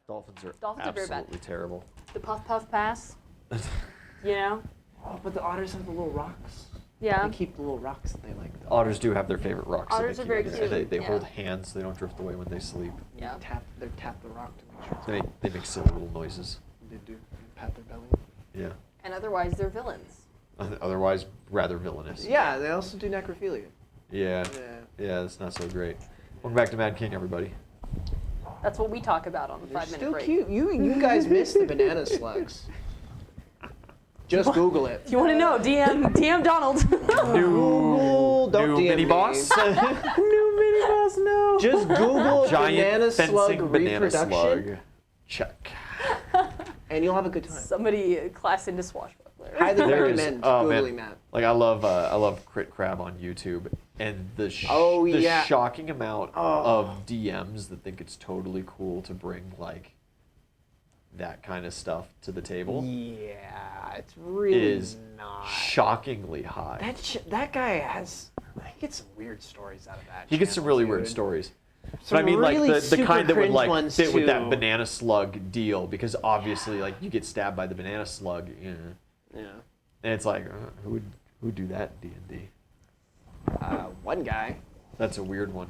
Dolphins are Dolphins are very bad. absolutely terrible. The puff puff pass. You know? Oh, but the otters have the little rocks. Yeah. They keep the little rocks that they like. Otters do have their favorite rocks. that Otters they are very keep. cute, They yeah. hold hands. They don't drift away when they sleep. Yeah. They tap the rock to make sure it's They make silly little noises. They do. They pat their belly. Yeah. And otherwise, they're villains. Otherwise, rather villainous. Yeah, they also do necrophilia. Yeah. Yeah, that's not so great. Welcome back to Mad King, everybody. That's what we talk about on the They're 5-minute still break. cute. You guys missed the banana slugs. Just Google it. If you want to know, DM Donald. Google, don't New DM mini me. boss. New mini boss, no. Just Google Giant banana slug fencing banana reproduction, slug. Check. and you'll have a good time. Somebody class into swashbuckler. Highly There is- recommend oh, man. Googling that. Like I love Crit Crab on YouTube, and the yeah. shocking amount of DMs that think it's totally cool to bring like that kind of stuff to the table Yeah, it's really is not. shockingly high. That guy has. He gets some weird stories out of that. He gets some channel, really weird dude. stories. Some But I mean, really like the super kind that would cringe like ones, fit with that too. banana slug deal, because obviously, like you get stabbed by the banana slug, yeah. Yeah. And it's like, who would do that in D&D? One guy. That's a weird one.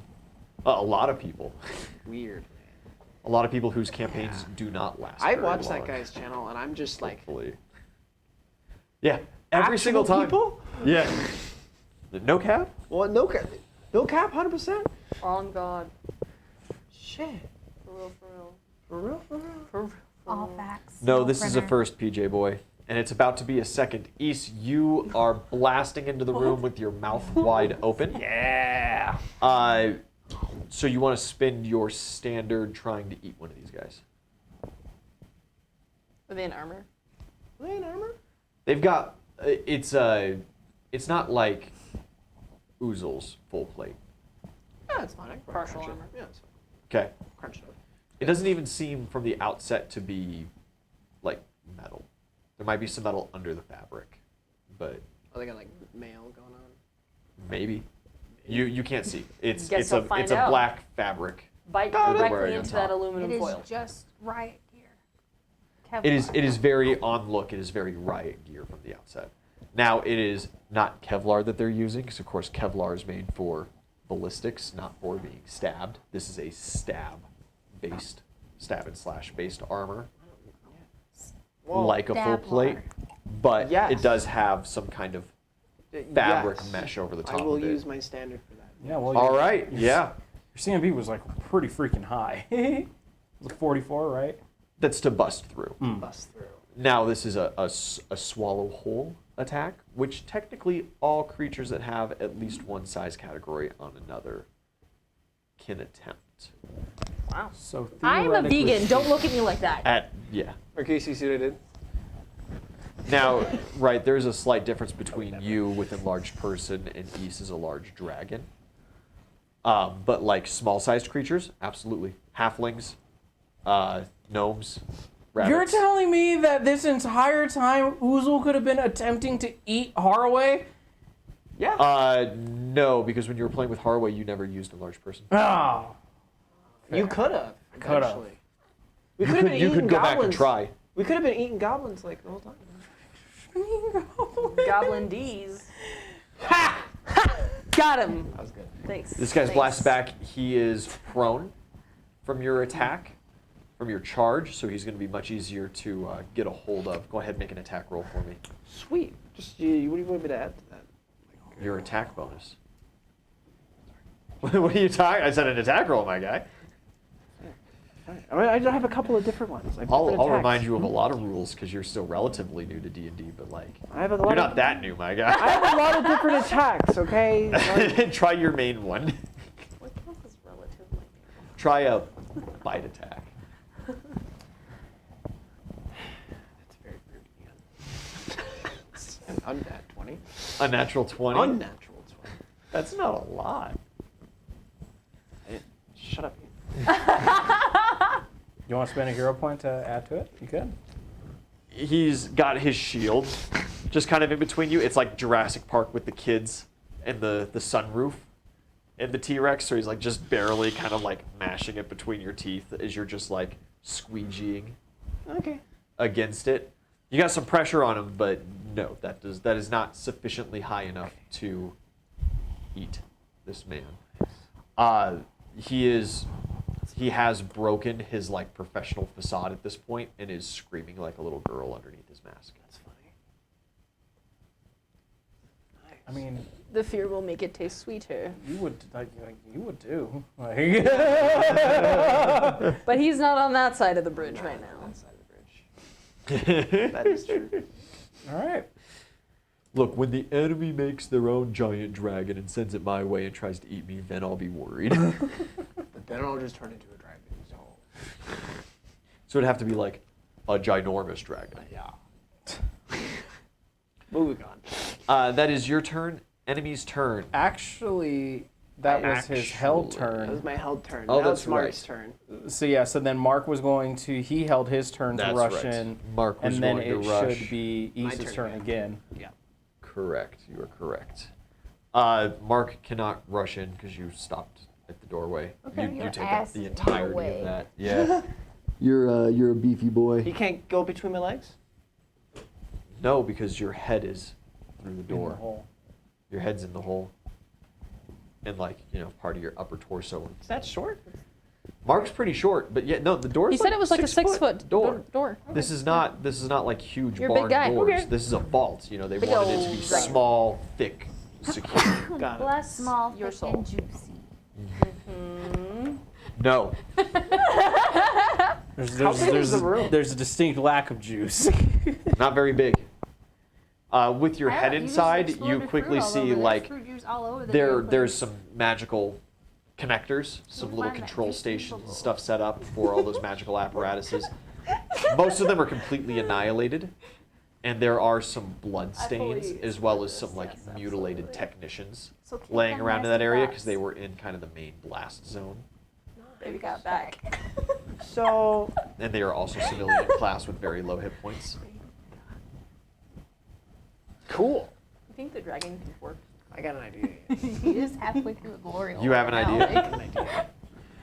A lot of people. Weird. A lot of people whose campaigns do not last. I very watched long, that guy's channel, and I'm just like, Hopefully. Yeah, every actual single time. people? Yeah. No cap? Well, no cap, 100%. On God. Shit. For real, for real. For real, for real. For real. All facts. No, this is a printer. first, PJ boy. And it's about to be a second. Ys, you are blasting into the room with your mouth wide open. Yeah. So you want to spend your standard trying to eat one of these guys. Are they in armor? Are they in armor? They've got, it's not like Oozle's full plate. Yeah, it's fine. I can Partial crunch it. armor. Yeah, it's fine. Okay. Crunch it up. It doesn't even seem from the outset to be like metal. There might be some metal under the fabric, but Oh, they got like mail going on. maybe. You can't see. It's Guess I'll find it's a out. black fabric. Bite they're directly wearing on into that top. aluminum It is foil. just riot gear. It is very on look. It is very riot gear from the outset. Now it is not Kevlar that they're using, because of course Kevlar is made for ballistics, not for being stabbed. This is a stab and slash based armor, Well, like a full Stablar. plate, but Yes. it does have some kind of fabric yes. mesh over the top I will of it. use my standard for that. Yeah, well, All your- right, your yeah. Your CMB was like pretty freaking high. It was a 44, right? That's to bust through. Bust through. Now this is a swallow whole attack, which technically all creatures that have at least one size category on another can attempt. Wow. So I'm a theoretically- vegan. Don't look at me like that. Yeah. Okay, so you see what I did? Now, right, there's a slight difference between you with enlarged person and Ys is a large dragon. But like small-sized creatures, absolutely. Halflings, gnomes, rabbits. You're telling me that this entire time Oozle could have been attempting to eat Haraway? Yeah. No, because when you were playing with Haraway, you never used a large person. Oh. You could have. Could have. Actually. We could have been You eating could go goblins. back and try. We could have been eating goblins like the whole time. Goblin D's. Ha! Got him. That was good. Thanks. This guy's Thanks. blasted back. He is prone from your attack, from your charge, so he's going to be much easier to get a hold of. Go ahead and make an attack roll for me. Sweet. Just what do you want me to add to that? Your attack bonus. What are you talking? I said an attack roll, my guy. I mean, I have a couple of different ones. Like I'll different attacks. remind you of a lot of rules because you're still relatively new to D&D, but like I have a lot you're of, not that new, my I guy. have a lot of different attacks. Okay. Like, Try your main one. What counts as relatively? Try a bite attack. that's very rude. An unnat 20. A natural 20. Unnatural 20. That's not a lot. Shut up. You want to spend a hero point to add to it? You could. He's got his shield just kind of in between you. It's like Jurassic Park with the kids and the sunroof and the T-Rex. So he's like just barely kind of like mashing it between your teeth as you're just like squeegeeing Okay. against it. You got some pressure on him, but no, that is not sufficiently high enough to eat this man. He has broken his like professional facade at this point and is screaming like a little girl underneath his mask. That's funny. Nice. I mean, The fear will make it taste sweeter. you would too. Like, But he's not on that side of the bridge right now. That side of the bridge. That is true. all right. Look, when the enemy makes their own giant dragon and sends it my way and tries to eat me, then I'll be worried. But then I'll just turn into a dragon. So. So it'd have to be like a ginormous dragon. Yeah. Moving on. That is your turn. Enemy's turn. Actually, that was his held Actually. That was turn. my held turn. Oh, Now that's it's Mark's right. turn. So yeah, so then Mark was going to. He held his turn to That's rush right. in, Mark was and then going it to rush. should be My Issa's turn turn again. Yeah. Correct. You are correct. Mark cannot rush in because you stopped at the doorway. Okay. You Your take up ass the in the entirety way. of that. Yeah. You're a beefy boy. He can't go between my legs? No, because your head is through the In the door. hole. Your head's in the hole. And like, part of your upper torso. Is that short? Mark's pretty short, but yeah, no, the door's He said it was like a 6-foot door. door. This is not like huge You're a big barn guy. doors. Okay. This is a vault. They Big wanted it to old be dragon. small, thick, secure. Got it. Bless small, Your thick, soul. and juicy. No. How big is the room? There's a distinct lack of juice. Not very big. With your I head don't- you just inside, exploded you fruit quickly all see over. There's like fruit juice all over the there's damn some magical connectors, some You'll little find that control juice stations and below. stuff set up for all those magical apparatuses. Most of them are completely annihilated, and there are some blood stains fully as well as support some this, like yes, mutilated absolutely. technicians So keep laying them around in nice that and area fast. because they were in kind of the main blast zone, Baby got back. So, and they are also civilian class with very low hit points. cool. I think the dragon can work. I got an idea. He is halfway through a glory hole You have an right now, idea? I got an idea.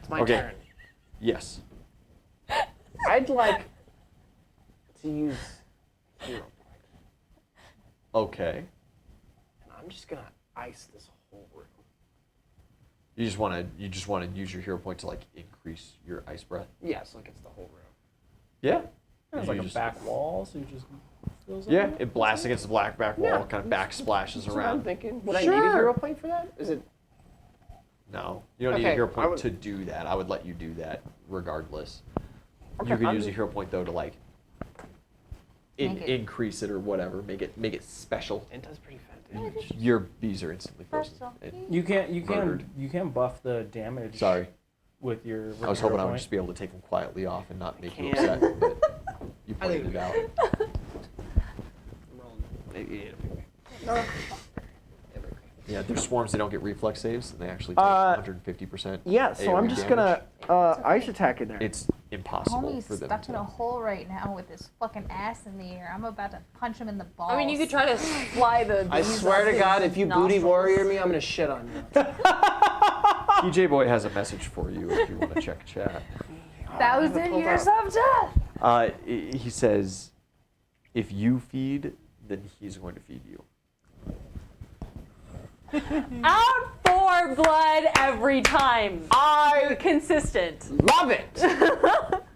It's my Okay. turn. Yes. I'd like to use hero point. Okay. And I'm just gonna ice this whole room. You just want to use your hero point to like increase your ice breath. Yeah, so like it's the whole room. Yeah. There's You like a just- back wall, so you just fills Yeah, up. it blasts against the black back wall, Yeah. kind of back splashes That's what I'm around. thinking. Would I need a Sure. hero point for that? Is it? No, you don't need a Okay, hero I point would- to do that. I would let you do that regardless. Okay, You could I'm use a just- hero point though to like Make it- increase it or whatever, make it special. It does pretty fat damage. Your bees are instantly frozen. First off, And- You Murdered. can buff the damage. Sorry, With your. With I was your hoping I would point. just be able to take them quietly off and not make you can't. upset, but you I think pointed it out. I'm rolling. No. Yeah, there's swarms. They don't get reflex saves, and they actually take 150%. Yeah, so I'm AoE just damage. gonna ice attack in there. It's impossible Homie's for them stuck in a to. hole right now with his fucking ass in the air. I'm about to punch him in the balls. I mean, you could try to fly the. I bees swear up to his God, if you booty nostrils. warrior me, I'm gonna shit on you. PJ Boy has a message for you if you want to check chat. 1,000 years of death. He says, if you feed, then he's going to feed you. Out for blood every time. I Consistent. love it.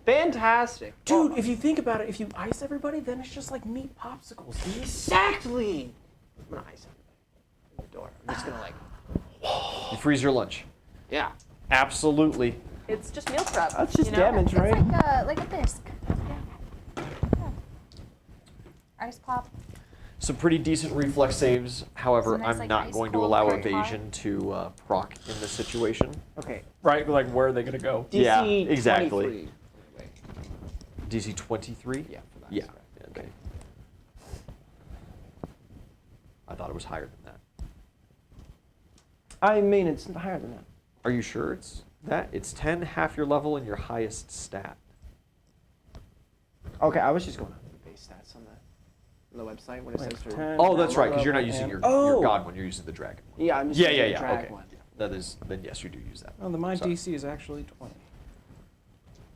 Fantastic. Dude, if you think about it, if you ice everybody, then it's just like meat popsicles, dude. Exactly. I'm gonna ice everybody in the door. I'm just gonna like, You freeze your lunch. yeah. Absolutely. It's just meal prep. That's just you know? damage, right? It's like a disc. Yeah. Ice pop. Some pretty decent reflex saves. However, It's a nice, I'm like, not ice going to cold allow very hot. evasion to proc in this situation. Okay. Right, like where are they gonna go? DC Yeah, exactly. 23. Wait. DC 23? Yeah, for that. Yeah. Okay. I thought it was higher than that. I mean, it's higher than that. Are you sure it's that? It's 10, half your level, and your highest stat. Okay, I was just going on the base stats on the website when it Like says for. 10. Oh, that's right, because you're not level using and- your god one. You're using the dragon one. Yeah, I'm just Yeah, using yeah, the yeah. drag Okay. one. That is. Then yes, you do use that. Oh, my Sorry. DC is actually 20.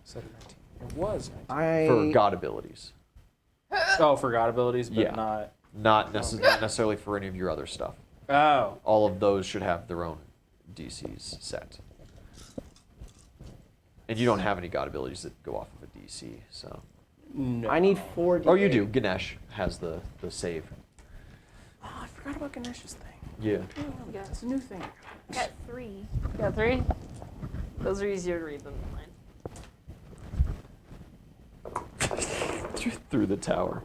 Instead of 19. It was. for god abilities. Oh, for god abilities, but Yeah. not. Not necessarily for any of your other stuff. Oh. All of those should have their own DCs set. And you don't have any god abilities that go off of a DC, so. No. I need 4 Oh, you do. Ganesh has the save. Oh, I forgot about Ganesh's thing. Yeah. Oh, yeah, it's a new thing. I got 3. You got 3? Those are easier to read than mine. Through the tower.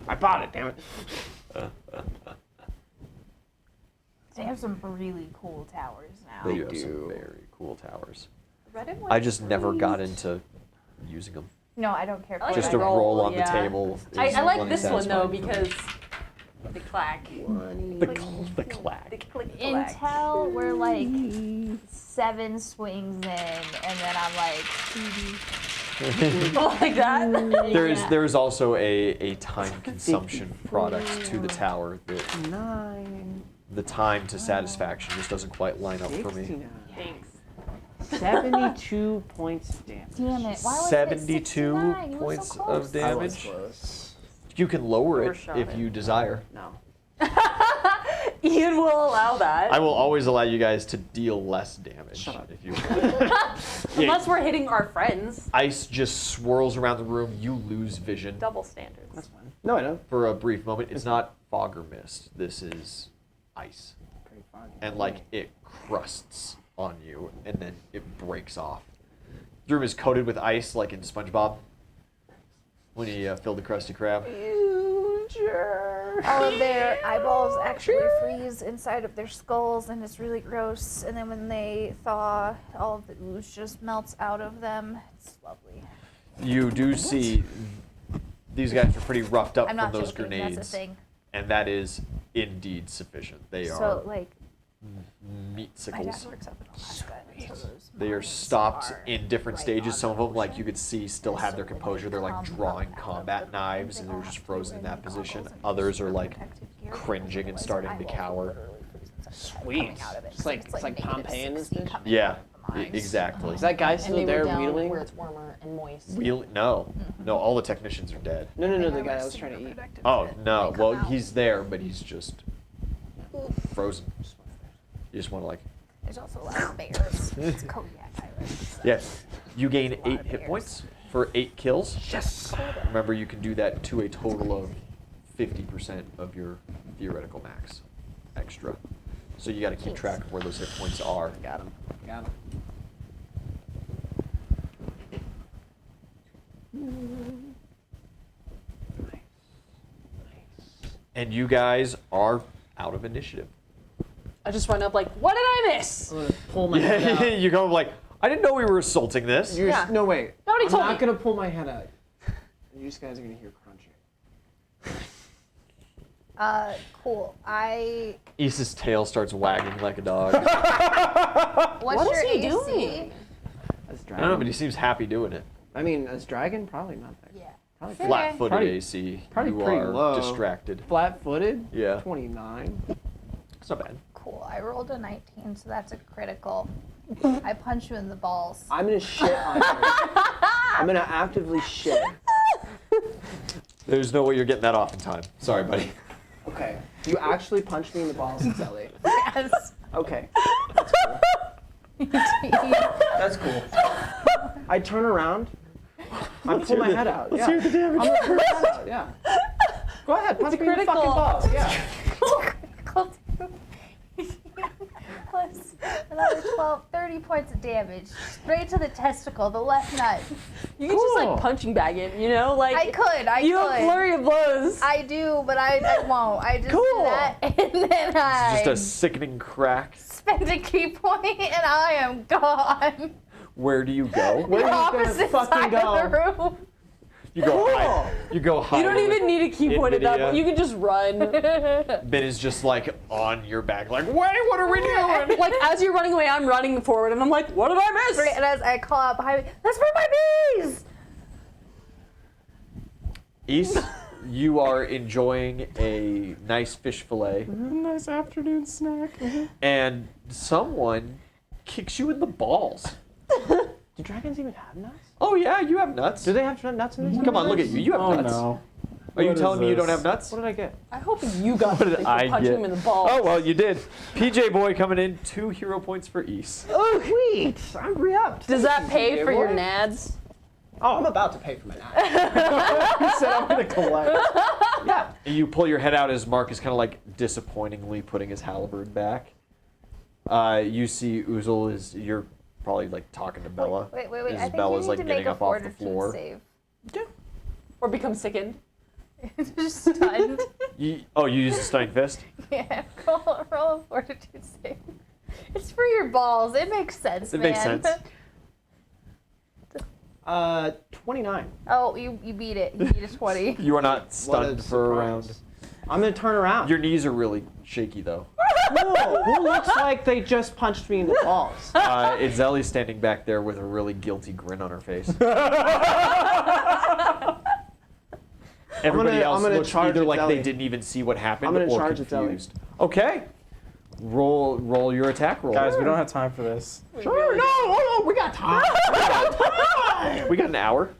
I bought it, damn it. They have some really cool towers now. They do have do. some very cool towers. Reddit I just never got into using them. No, I don't care for I like Just the to that. roll on yeah. the table. I is like plenty this one though satisfying. because the clack. The clack. The click clack. Until we're like 7 swings in, and then I'm like, Like that? There is also a time consumption product to the tower that 9, the time to satisfaction just doesn't quite line up for me. 69. Thanks. 72 points of damage. damn it, why was 72 it 69? You were points so of close. damage. I was close. You can lower it Overshot if it. you desire. No. Ian will allow that. I will always allow you guys to deal less damage Shut up. if you want. Unless we're hitting our friends. Ice just swirls around the room. You lose vision Double standards. That's fine. No, I don't. for a brief moment. It's not fog or mist. This is ice. Pretty foggy. And like it crusts on you and then it breaks off. The room is coated with ice like in SpongeBob when he filled the Krusty Krab. All of their eyeballs actually freeze inside of their skulls, and it's really gross. And then when they thaw, all of the ooze just melts out of them. It's lovely. You do see these guys are pretty roughed up I'm from not those joking. grenades. That's a thing. And that is indeed sufficient. They So are like, my dad meatsicles. works up in Alaska. and so those They are mines stopped are in different right stages. on Some of the them, like ocean. you could see, still And have so their when they composure. They're like come drawing up out of combat the knives, mines, and they they're all just have to be frozen in that wearing position. goggles and Others are like protective gear, cringing and otherwise starting their to eyeballs will cower. literally freeze inside their head Sweet. coming out of it. It's So like- it's like negative Pompeii in this 60 bitch? coming Yeah, out of the mines. exactly. Is that guy And still they there were down wheeling? where it's warmer and moist. No, all the technicians are dead. No, They the have guy a I was trying to super eat. protective Oh fit no, when they well come out. he's there, but he's just frozen. You just want to like, There's also a lot of bears. It's Kodiak Island. yes. You gain lot 8 of hit bears. points for 8 kills. Yes. Remember, you can do that to a total of 50% of your theoretical max extra. So you got to keep track of where those hit points are. Got him. Got him. And you guys are out of initiative. I just run up like, what did I miss? I'm gonna pull my head out. You go like, I didn't know we were assaulting this. You're Yeah. no wait. Nobody I'm told not me. gonna pull my head out. You just guys are gonna hear crunching. Cool. Issa's tail starts wagging like a dog. What's What your is he AC? doing? As I dragon. don't know, but he seems happy doing it. I mean, as dragon, probably not that. Yeah. Probably Fair. Flat-footed Probably- AC. probably You pretty are low. distracted. flat-footed. Yeah. 29. It's not bad. Cool. I rolled a 19, so that's a critical. I punch you in the balls. I'm gonna shit on you. I'm gonna actively shit. There's no way you're getting that off in time. Sorry, buddy. Okay. You actually punched me in the balls, Ellie. Yes. Okay. That's cool. I turn around. I pull my head out. Let's yeah. hear the damage. I'm gonna pull my head out. Yeah. Go ahead. Punch me in the fucking critical. balls. Yeah. Critical plus another 12, 30 points of damage. Straight to the testicle, the left nut. You can just Cool. like punching bag it, you know? Like I could. you have flurry of blows. I do, but I won't. I just do Cool. that, and then I Just a sickening crack. spend a key point, and I am gone. Where do you go? Where The are you gonna opposite fucking side of the go? room. You go hide. You go hide. You don't even need a key point at that point. You can just run. Ben is just like on your back, like, wait, what are we doing? Like as you're running away, I'm running forward, and I'm like, what did I miss? And as I call out behind me, that's for my bees! East, you are enjoying a nice fish fillet, Nice afternoon snack. and someone kicks you in the balls. Do dragons even have nuts? Oh yeah, you have nuts. Do they have nuts in this? Come on, look at you. You have Oh nuts. no. Are you What is telling me you don't this? have nuts? What did I get? I hope you got What did something I for punching get? him in the balls. Oh well, you did. PJ boy coming in, 2 hero points for East. Oh, sweet. I'm re-upped. Does that Thank pay you, for your boy. nads? Oh, I'm about to pay for my knife. He said I'm gonna collect. Yeah. You pull your head out as Mark is kind of like disappointingly putting his halberd back. You see Uzel is, you're probably like talking to Bella. Wait. As I think Bella's you like need to make getting a up off the fortitude floor. save. Or become sickened? Just stunned. You use the stunning fist? Yeah, roll a fortitude save. It's for your balls. It makes sense, It man. makes sense. 29. Oh, you beat it. You beat a 20. You are not What stunned a for a surprise. round. I'm gonna turn around. Your knees are really shaky though. Whoa, who looks like they just punched me in the balls? It's Ellie standing back there with a really guilty grin on her face. Everybody I'm else gonna looks charge either like Zelly. they didn't even see what happened I'm gonna or charge Zelly. confused. Okay. Roll your attack roll. Guys, we don't have time for this. Sure, no, we got time. We got an hour.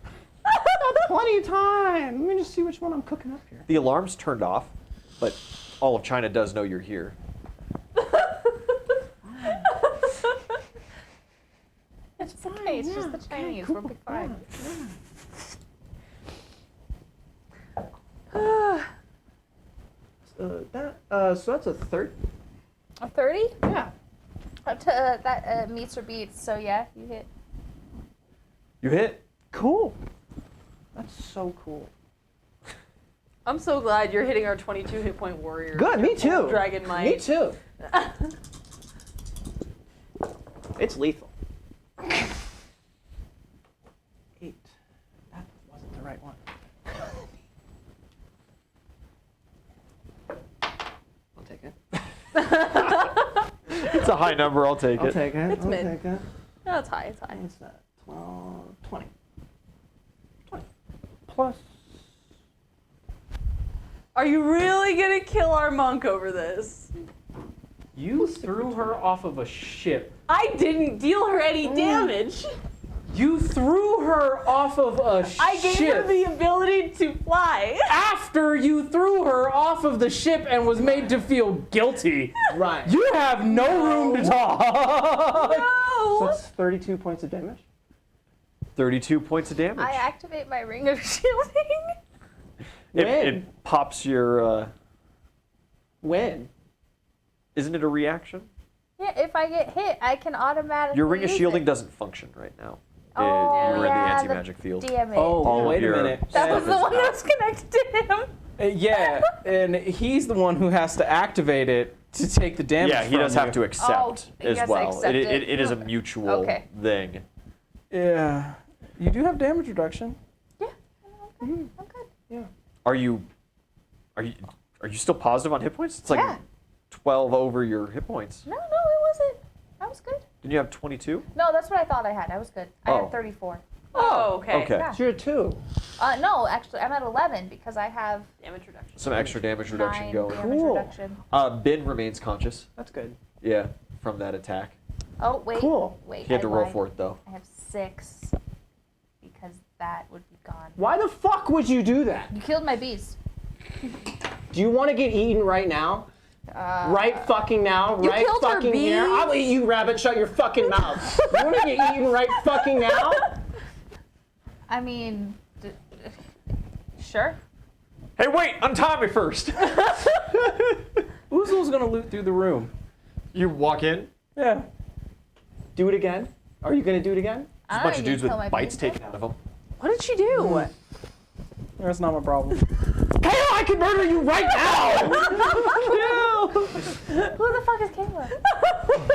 Plenty of time. Let me just see which one I'm cooking up here. The alarm's turned off, but all of China does know you're here. It's okay. It's just the Chinese. We'll be fine. So that's a third. A 30? Yeah. That meets or beats. So yeah, you hit. You hit. Cool. That's so cool. I'm so glad you're hitting our 22 hit point warrior. Good, me too. Dragon might. Me too. It's lethal. 8. That wasn't the right one. I'll take it. It's a high number. I'll take I'll it. take it. It's I'll mid. take it. No, it's high. It's high. What's that? 12, 20. 20. Plus. Are you really gonna kill our monk over this? You threw her off of a ship. I didn't deal her any damage. You threw her off of a I gave her ship the ability to fly. after you threw her off of the ship and was made to feel guilty. Right. You have no room to talk. So No. that's 32 points of damage. 32 points of damage. I activate my ring of shielding. It When? pops your. When? Isn't it a reaction? Yeah, if I get hit, I can automatically. Your ring of use shielding it. doesn't function right now. Oh, You're in the yeah, anti-magic field. Damn it. Oh, All of wait a your minute. that was stuff the is one that out. was connected to him. Yeah, and he's the one who has to activate it to take the damage. Yeah, he from does have you. to accept he as has to well. accept it. It is a mutual Okay. thing. Yeah, you do have damage reduction. Yeah, I'm good. Are you still positive on hit points? It's like Yeah. 12 over your hit points. No, it wasn't. I was good. Didn't you have 22? No, that's what I thought I had. I was good. I Oh. had 34. Oh, okay. Okay. Yeah. So you're 2. No, actually, I'm at 11 because I have Damage reduction. Some extra damage reduction 9 going. damage Cool. reduction. Ben remains conscious. That's good. Yeah, from that attack. Oh, wait. Cool. Wait, He had I to roll lied. for it though. I have 6 because that would be gone. Why the fuck would you do that? You killed my bees. Do you want to get eaten right now? Right fucking now? You Right killed her fucking here? bees? I'll eat you, rabbit. Shut your fucking mouth. You want to get eaten right fucking now? I mean, sure. Hey, wait! Untie me first. Uzel's gonna loot through the room. You walk in. Yeah. Do it again? Are you going to do it again? There's a bunch of dudes with bites taken out of them. What did she do? That's not my problem. Hell, I can murder you right now! Who the fuck is Kayla?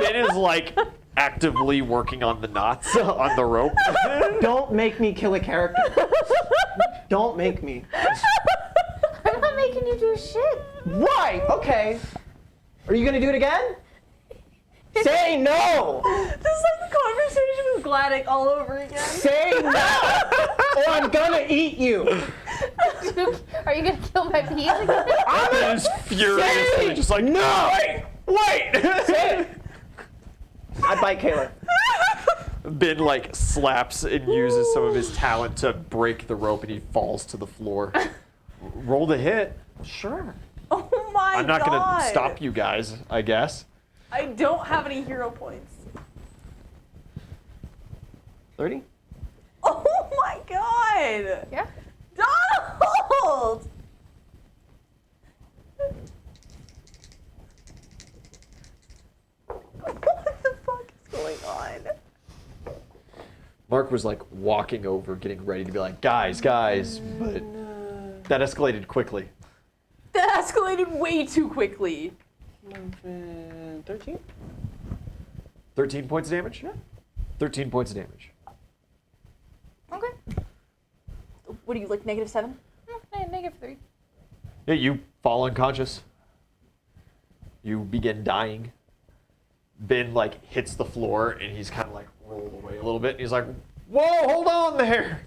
Ben is like actively working on the knots on the rope. Don't make me kill a character. Don't make me. I'm not making you do shit. Why? Okay. Are you going to do it again? Say no! This is like the conversation with Gladdick all over again. Say no! Or I'm gonna eat you! Are you gonna kill my bees again? Ben is furiously just like, no! Wait! Say it! I bite Kayla. Ben like slaps and uses some of his talent to break the rope, and he falls to the floor. Roll the hit. Sure. Oh my I'm not god. gonna stop you guys, I guess. I don't have any hero points. 30? Oh my god. Yeah. Donald! What the fuck is going on? Mark was like walking over, getting ready to be like, guys, but that escalated quickly. That escalated way too quickly. 13? 13 points of damage? Yeah. 13 points of damage. Okay. What are you, like -7? -3. Yeah, you fall unconscious. You begin dying. Ben like hits the floor and he's kind of like rolled away a little bit. And he's like, "Whoa, hold on there!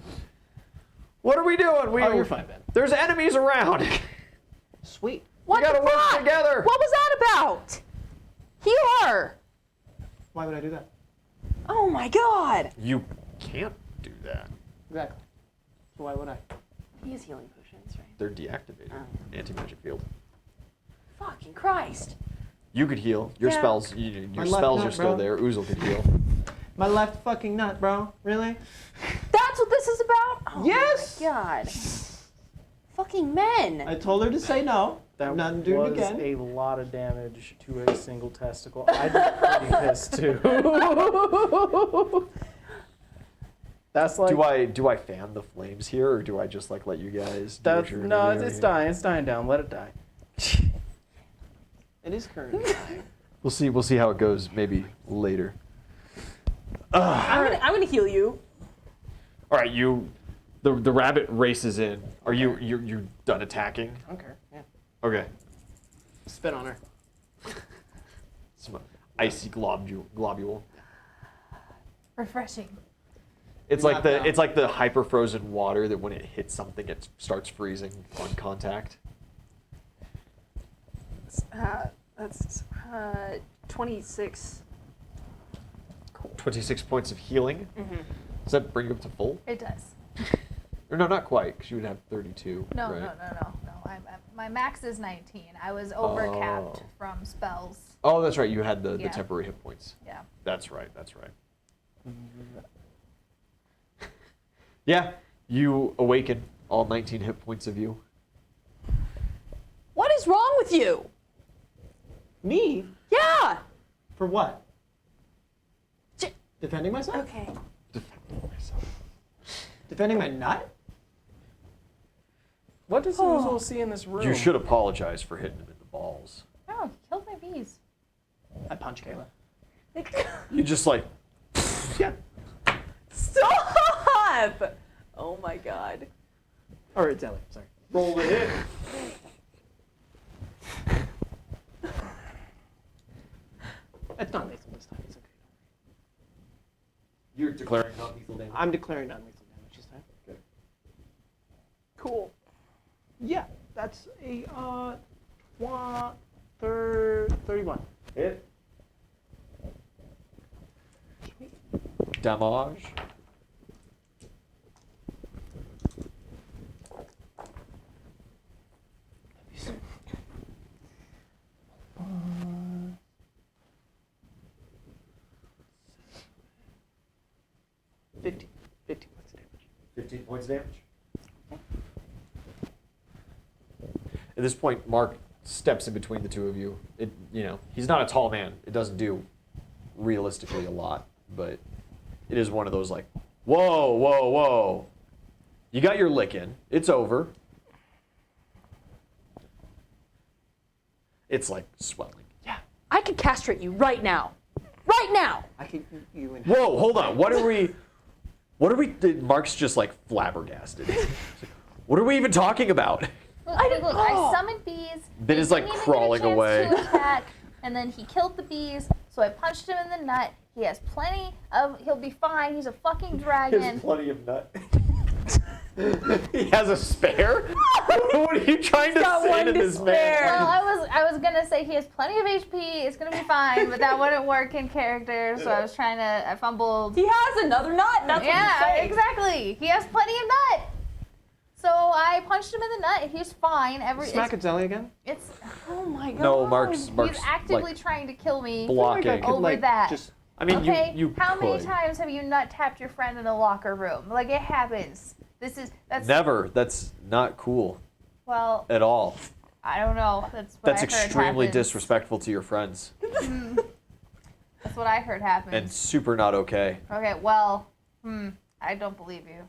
What are we doing? Oh, you're fine, Ben. There's enemies around. Sweet. What gotta the work fuck? together." What was that about? Heal her! Why would I do that? Oh my god! You can't do that. Exactly. So why would I? He has healing potions, right? They're deactivated. Anti-magic field. Fucking Christ. You could heal. Your Yeah. spells, My your left spells nut, are still bro. there. Uzel could heal. My left fucking nut, bro. Really? That's what this is about? Oh Yes! my god. Fucking men. I told her to say no. That Not do it was again. a lot of damage to a single testicle. I'd be pretty pissed too. That's like Do I fan the flames here, or do I just like let you guys? Do that's what you're no, gonna it's, do it's here? dying. It's dying down. Let it die. It is currently. We'll see. We'll see how it goes. Maybe later. I'm gonna heal you. All right, you. The rabbit races in. Are you're done attacking? I don't care. Yeah. Okay. Spit on her. Some icy globule. Refreshing. It's like Not now. the hyper frozen water that when it hits something it starts freezing on contact. That's 26. 26 points of healing. Does that bring you up to full? It does. Or no, not quite, because you would have 32. No, right? no. My max is 19. I was overcapped Oh. from spells. Oh, that's right. You had the Yeah. temporary hit points. Yeah. That's right. Yeah, you awaken all 19 hit points of you. What is wrong with you? Me? Yeah. For what? J- Defending myself? Okay. Defending myself. Defending my nut? What does Uzel see in this room? You should apologize for hitting him in the balls. Oh, he killed my bees. I punch Kayla. You just like, Yeah. Stop! Oh my god. Or it's Ellie. Sorry. roll it in. It's not lethal this time. It's okay. You're declaring non-lethal damage. I'm declaring non-lethal damage this time. Okay. Cool. Yeah, that's a 31. Hit. Damage. Fifteen points of damage. 15 points of damage. At this point, Mark steps in between the two of you. He's not a tall man. It doesn't do realistically a lot, but it is one of those like, whoa, whoa, whoa. You got your lick in. It's over. It's like swelling. Yeah. I could castrate you right now. Right now! I can you in. Whoa, hold on. What are we? Mark's just like flabbergasted. What are we even talking about? I summoned bees. Ben they is, like, didn't even crawling get a chance away. To attack, and then he killed the bees, so I punched him in the nut. He'll be fine. He's a fucking dragon. plenty of nut. He has a spare? What are you trying to got say one to to this spare. man? Well, I was gonna say he has plenty of HP. It's gonna be fine, but that wouldn't work in character. So I fumbled. He has another nut. That's what Yeah, he's saying. exactly. He has plenty of nut. So I punched him in the nut. He's fine. Smack a Zelly again? It's Oh my god. No, Mark's he's actively like, trying to kill me blocking. over that. Just I mean, Okay, you how many could. times have you nut tapped your friend in the locker room? Like it happens. That's Never. That's not cool well, at all. I don't know. That's what That's I heard extremely happens. disrespectful to your friends That's what I heard happens. and super not okay. Okay, well, I don't believe you.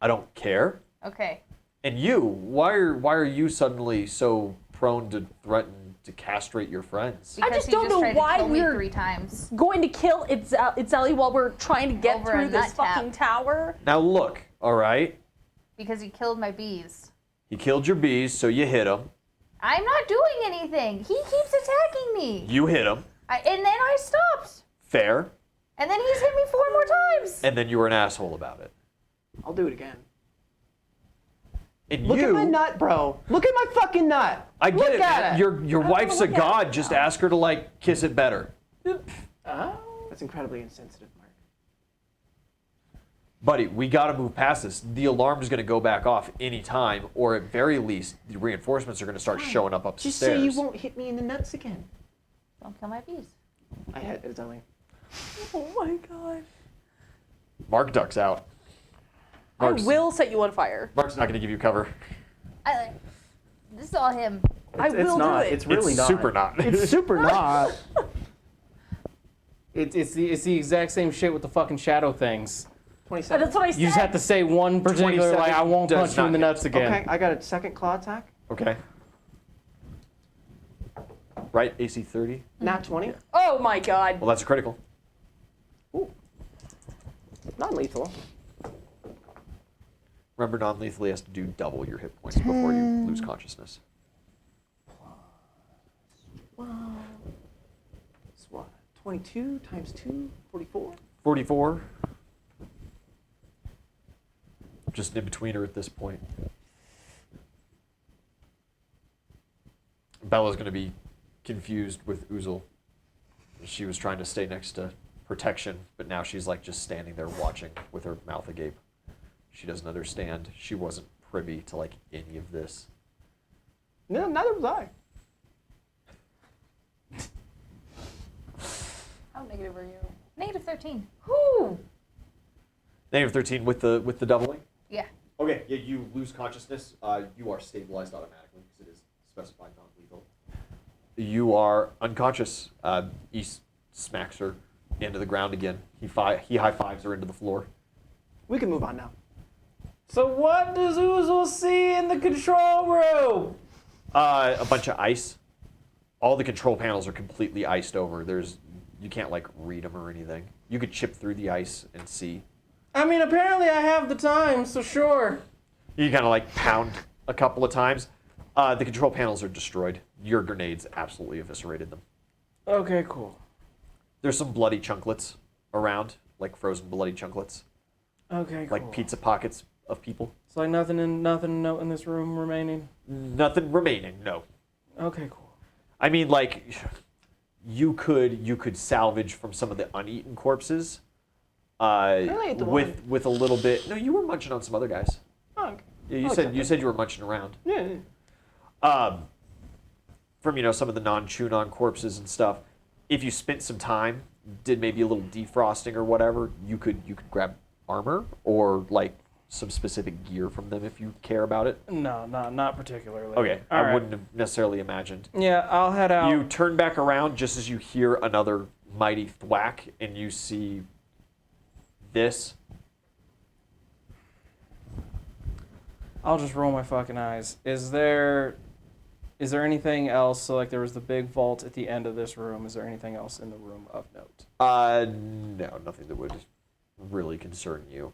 I don't care. Okay. And you, why are you suddenly so prone to threaten to castrate your friends? I just he don't know tried why to kill me we're- 3 times. Going to kill Itzeli while we're trying to get Over through a this nut tap. fucking tower. Now look, all right. Because he killed my bees. He killed your bees, so you hit him. I'm not doing anything. He keeps attacking me. You hit him. And then I stopped. Fair. And then he's hit me 4 more times. And then you were an asshole about it. I'll do it again. And Look you, at my nut, bro. Look at my fucking nut. I get Look it, at man. it. Your wife's a look at god. it. Just ask her to like kiss it better. Oh, that's incredibly insensitive, Mark. Buddy, we got to move past this. The alarm is going to go back off any time, or at very least, the reinforcements are going to start showing up upstairs. Just say you won't hit me in the nuts again. Don't kill my bees. I had it, Zelly. Oh my god. Mark ducks out. I will set you on fire. Mark's not going to give you cover. This is all him. I will It's not. do it. It's really it's not. super not. It's super not. It's the exact same shit with the fucking shadow things. 27. That's what I said. You just have to say one particular, 27 like, I won't does punch you in the not nuts again. Okay, I got a second claw attack. Okay. Right, AC 30. Nat 20. Oh my god. Well, that's a critical. Ooh. Non-lethal. Remember, non-lethally has to do double your hit points before you lose consciousness. It's what? 22 times 2? 44? 44. Just in between her at this point. Bella's going to be confused with Uzel. She was trying to stay next to protection, but now she's like just standing there watching with her mouth agape. She doesn't understand. She wasn't privy to like any of this. No, neither was I. How negative are you? Negative 13. Whew. Negative 13 with the doubling. Yeah. Okay, yeah, you lose consciousness. You are stabilized automatically because it is specified non-lethal. You are unconscious. He smacks her into the ground again. He high fives her into the floor. We can move on now. So what does Uzel see in the control room? A bunch of ice. All the control panels are completely iced over. You can't like read them or anything. You could chip through the ice and see. I mean, apparently I have the time, so sure. You kind of like pound a couple of times. The control panels are destroyed. Your grenades absolutely eviscerated them. Okay, cool. There's some bloody chunklets around, like frozen bloody chunklets, Okay, cool. like pizza pockets of people. It's like nothing in this room remaining. Nothing remaining. No. Okay, cool. I mean, like, you could salvage from some of the uneaten corpses. only ate the With a little bit. No, you were munching on some other guys. Oh, okay. Yeah, you I'll said accept you it. said you were munching around. Yeah. From some of the non-chewn-on corpses and stuff. If you spent some time, did maybe a little defrosting or whatever, you could grab armor or like some specific gear from them if you care about it. No, not particularly. Okay, All I right. wouldn't have necessarily imagined. Yeah, I'll head out. You turn back around just as you hear another mighty thwack, and you see this. I'll just roll my fucking eyes. Is there anything else? So like there was the big vault at the end of this room. Is there anything else in the room of note? No, nothing that would really concern you.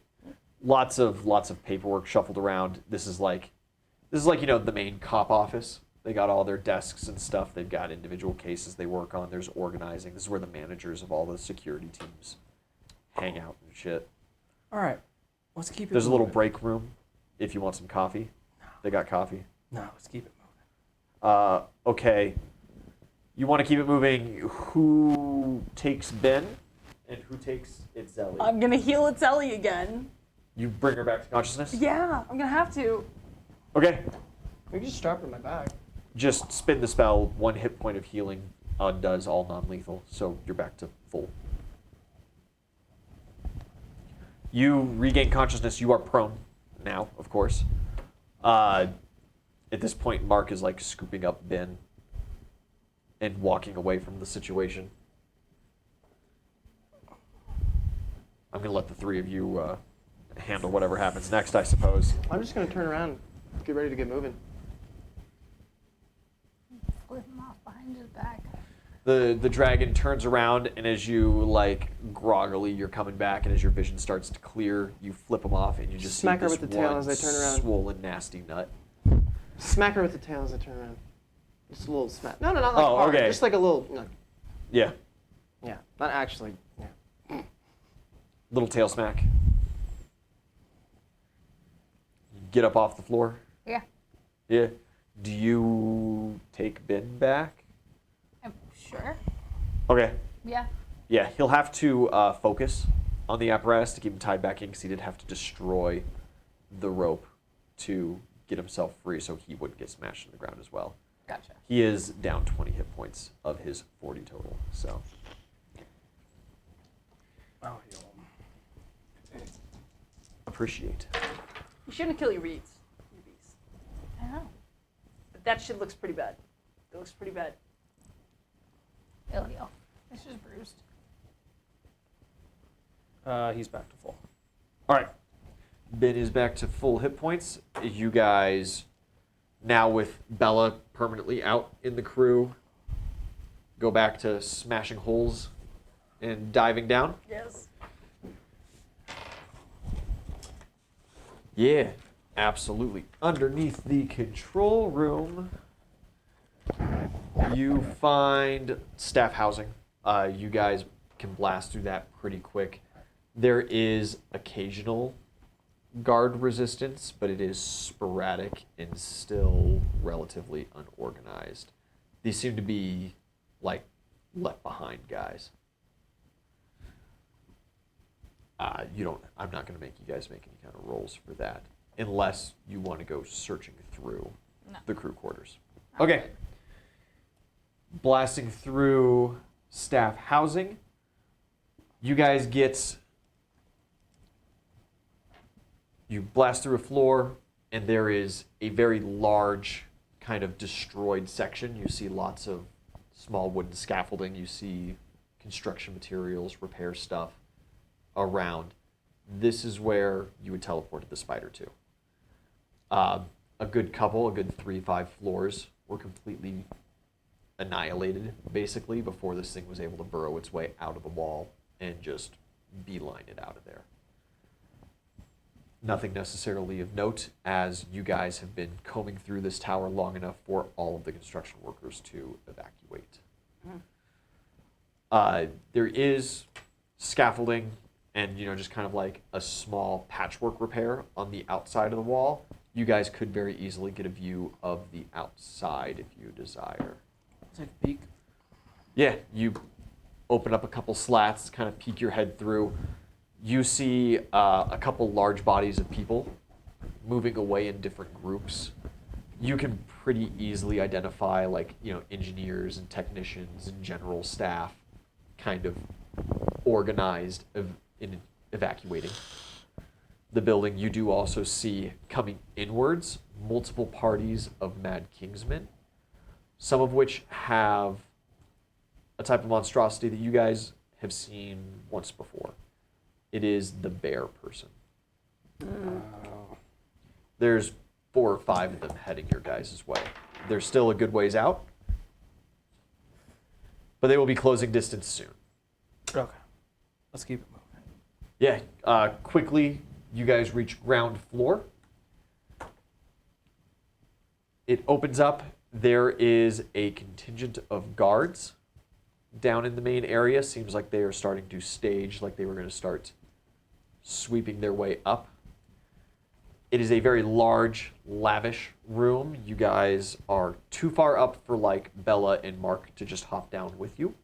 Lots of paperwork shuffled around. This is like the main cop office. They got all their desks and stuff. They've got individual cases they work on. There's organizing. This is where the managers of all the security teams hang out and shit. All right. Let's keep it There's a little moving. break room if you want some coffee. They got coffee. No, let's keep it moving. Okay. You want to keep it moving. Who takes Ben and who takes Itzelli? I'm gonna heal Itzelli again. You bring her back to consciousness? Yeah, I'm gonna have to. Okay. We can just strap her in my back. Just spin the spell. 1 hit point of healing undoes all non-lethal, so you're back to full. You regain consciousness. You are prone now, of course. At this point, Mark is like scooping up Ben and walking away from the situation. I'm going to let the three of you handle whatever happens next, I suppose. I'm just gonna turn around, get ready to get moving. Flip him off behind his back. The dragon turns around, and as you, like, groggily, you're coming back, and as your vision starts to clear, you flip him off, and you just Smack see her this with the tail one as I turn around. swollen, nasty nut. Smack her with the tail as I turn around. Just a little smack. No, not like Oh, hard. okay. Just like a little. Yeah, Yeah, not actually. Yeah. little tail smack. Get up off the floor. Yeah. Yeah. Do you take Ben back? I'm sure. Okay. Yeah. Yeah, he'll have to focus on the apparatus to keep him tied back in because he did have to destroy the rope to get himself free so he wouldn't get smashed in the ground as well. Gotcha. He is down 20 hit points of his 40 total, so. I'll heal him. Appreciate. You shouldn't kill your reeds. You beast. I know. But that shit looks pretty bad. It looks pretty bad. It'll heal. It's just bruised. He's back to full. All right. Ben is back to full hit points. You guys, now with Bella permanently out in the crew, go back to smashing holes and diving down. Yes. Yeah, absolutely. Underneath the control room, you find staff housing. You guys can blast through that pretty quick. There is occasional guard resistance, but it is sporadic and still relatively unorganized. These seem to be like left behind guys. I'm not going to make you guys make any kind of rolls for that, unless you want to go searching through No. the crew quarters. Okay. Blasting through staff housing. You guys you blast through a floor, and there is a very large kind of destroyed section. You see lots of small wooden scaffolding. You see construction materials, repair stuff around. This is where you would teleport to the spider to. A good 3-5 floors were completely annihilated, basically, before this thing was able to burrow its way out of the wall and just beeline it out of there. Nothing necessarily of note, as you guys have been combing through this tower long enough for all of the construction workers to evacuate. There is scaffolding and, just kind of like a small patchwork repair on the outside of the wall. You guys could very easily get a view of the outside if you desire. Take a peek. Yeah, you open up a couple slats, kind of peek your head through. You see a couple large bodies of people moving away in different groups. You can pretty easily identify, engineers and technicians and general staff kind of organized in evacuating the building. You do also see coming inwards multiple parties of Mad Kingsmen, some of which have a type of monstrosity that you guys have seen once before. It is the bear person. There's 4 or 5 of them heading your guys' way. They're still a good ways out, but they will be closing distance soon. Okay. Let's keep it moving. Yeah, quickly, you guys reach ground floor. It opens up. There is a contingent of guards down in the main area. Seems like they are starting to stage, like they were going to start sweeping their way up It is a very large, lavish room. You guys are too far up for like Bella and Mark to just hop down with you.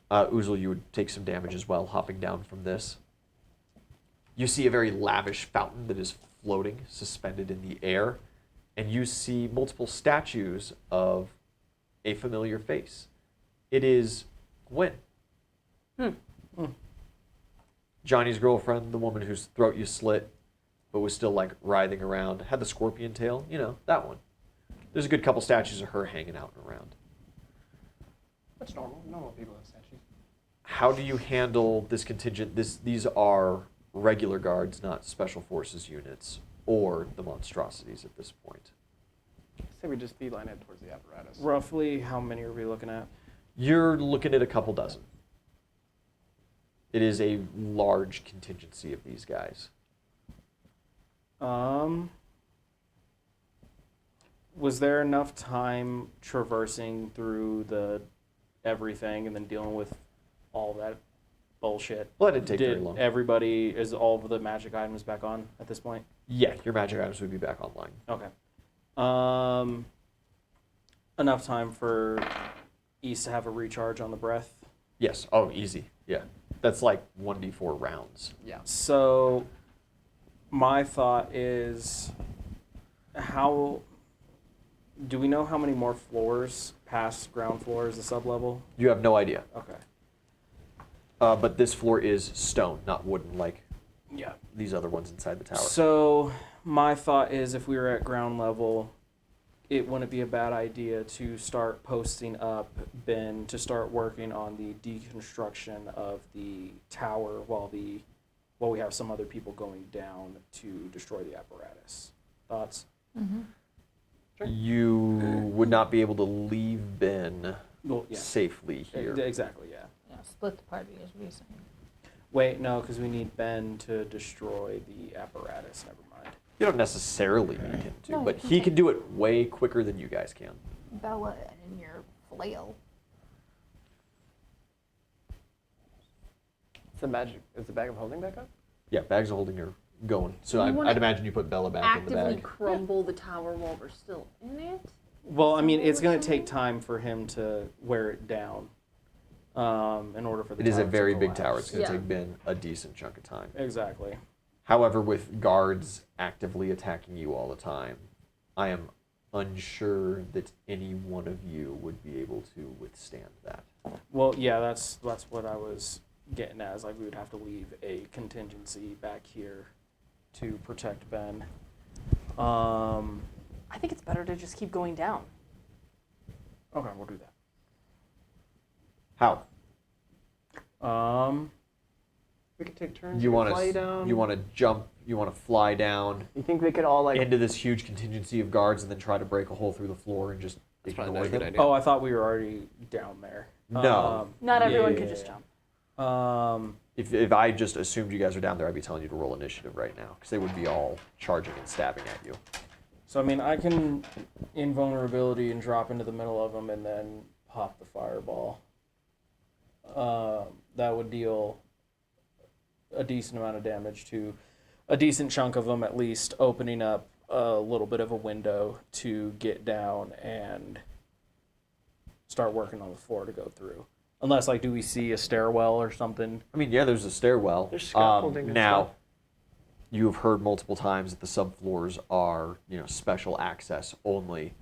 Uzel, you would take some damage as well, hopping down from this. You see a very lavish fountain that is floating, suspended in the air, and you see multiple statues of a familiar face. It is Gwen. Johnny's girlfriend, the woman whose throat you slit, but was still like writhing around, had the scorpion tail, you know, that one. There's a good couple statues of her hanging out and around. That's normal. Normal people have statues. How do you handle this contingent? These are regular guards, not special forces units or the monstrosities at this point. I say we just beeline it towards the apparatus. Roughly, how many are we looking at? You're looking at a couple dozen. It is a large contingency of these guys. Was there enough time traversing through the everything and then dealing with all that bullshit? Well, that didn't take very long. Is all of the magic items back on at this point? Yeah, your magic items would be back online. Okay. Enough time for East to have a recharge on the breath? Yes. Oh, easy. Yeah. That's like 1d4 rounds. Yeah. So, my thought is, how do we know how many more floors past ground floor is the sub-level? You have no idea. Okay. But this floor is stone, not wooden like Yeah. these other ones inside the tower. So, my thought is if we were at ground level, it wouldn't be a bad idea to start posting up Ben to start working on the deconstruction of the tower while we have some other people going down to destroy the apparatus. Thoughts? You would not be able to leave Ben Well, yeah. safely here. Exactly, yeah. Yeah, split the party as we say. Wait, no, because we need Ben to destroy the apparatus. Never mind. You don't necessarily need him to, No, but you can he take- can do it way quicker than you guys can. Bella and your flail. Is the bag of holding back up? Yeah, bags of holding are going. So You wanna I'd imagine you put Bella back in the Actively bag. crumble the tower while we're still in it. Well, I mean, it's going to Something? take time for him to wear it down in order for the It is a tower to very big tower. collapse. It's going to Yeah. take Ben a decent chunk of time. Exactly. However, with guards actively attacking you all the time, I am unsure that any one of you would be able to withstand that. Well, yeah, that's what I was getting at. Is like we would have to leave a contingency back here to protect Ben. I think it's better to just keep going down. Okay, we'll do that. How? We could take turns. You we want could fly to? down. You want to jump? You want to fly down You think they could all like? into this huge contingency of guards and then try to break a hole through the floor and just probably ignore not a good them? idea. Oh, I thought we were already down there. No. Not everyone yeah, could yeah, just yeah. jump. If I just assumed you guys are down there, I'd be telling you to roll initiative right now because they would be all charging and stabbing at you. So I mean, I can invulnerability and drop into the middle of them and then pop the fireball. That would deal a decent amount of damage to a decent chunk of them, at least, opening up a little bit of a window to get down and start working on the floor to go through. Unless, like, do we see a stairwell or something? I mean, yeah, there's a stairwell. There's scaffolding and now, stuff. you have heard multiple times that the subfloors are, special access only.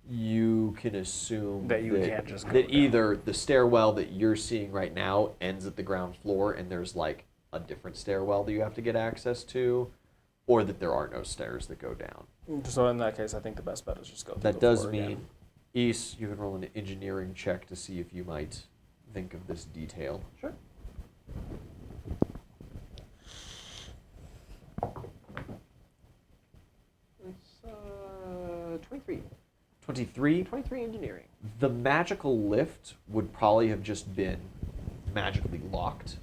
You can assume That you can't just go that down. either the stairwell that you're seeing right now ends at the ground floor, and there's like a different stairwell that you have to get access to, or that there are no stairs that go down. So in that case, I think the best bet is just go through That the does floor mean, again. East, you can roll an engineering check to see if you might think of this detail. Sure. It's 23. 23. 23 engineering. The magical lift would probably have just been magically locked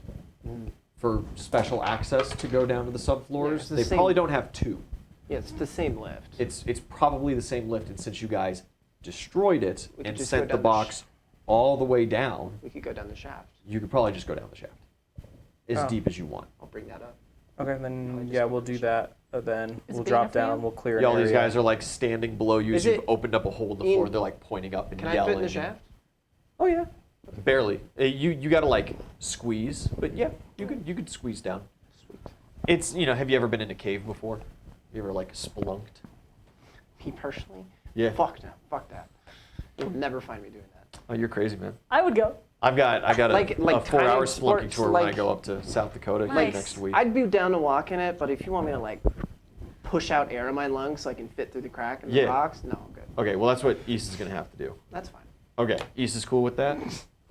for special access to go down to the Yeah, subfloors. it's the They same- probably don't have two. Yeah, it's the same lift. It's probably the same lift, and since you guys destroyed it We could and just go sent the down the box all the way down, We could go down the shaft. you could probably just go down the shaft as Oh. deep as you want. I'll bring that up. Okay, then yeah, we'll do that. Then Is we'll it big drop enough for you? down. We'll clear. Yeah, an all these area. guys are like standing below you. Is You've it- opened up a hole in the floor. They're like pointing up and Can I yelling. fit in the shaft? Oh yeah. Barely. You gotta like squeeze, but yeah, you could squeeze down. Sweet. It's have you ever been in a cave before? You ever like spelunked? Me personally? Yeah. Fuck no. Fuck that. You'll never find me doing that. Oh, you're crazy, man. I would go. I got a Like 4-hour timing spelunking sports, tour when I like- go up to South Dakota Nice. next week. I'd be down to walk in it, but if you want me to like push out air in my lungs so I can fit through the crack in the Yeah. rocks, no, I'm good. Okay, well that's what East is gonna have to do. That's fine. Okay, East is cool with that.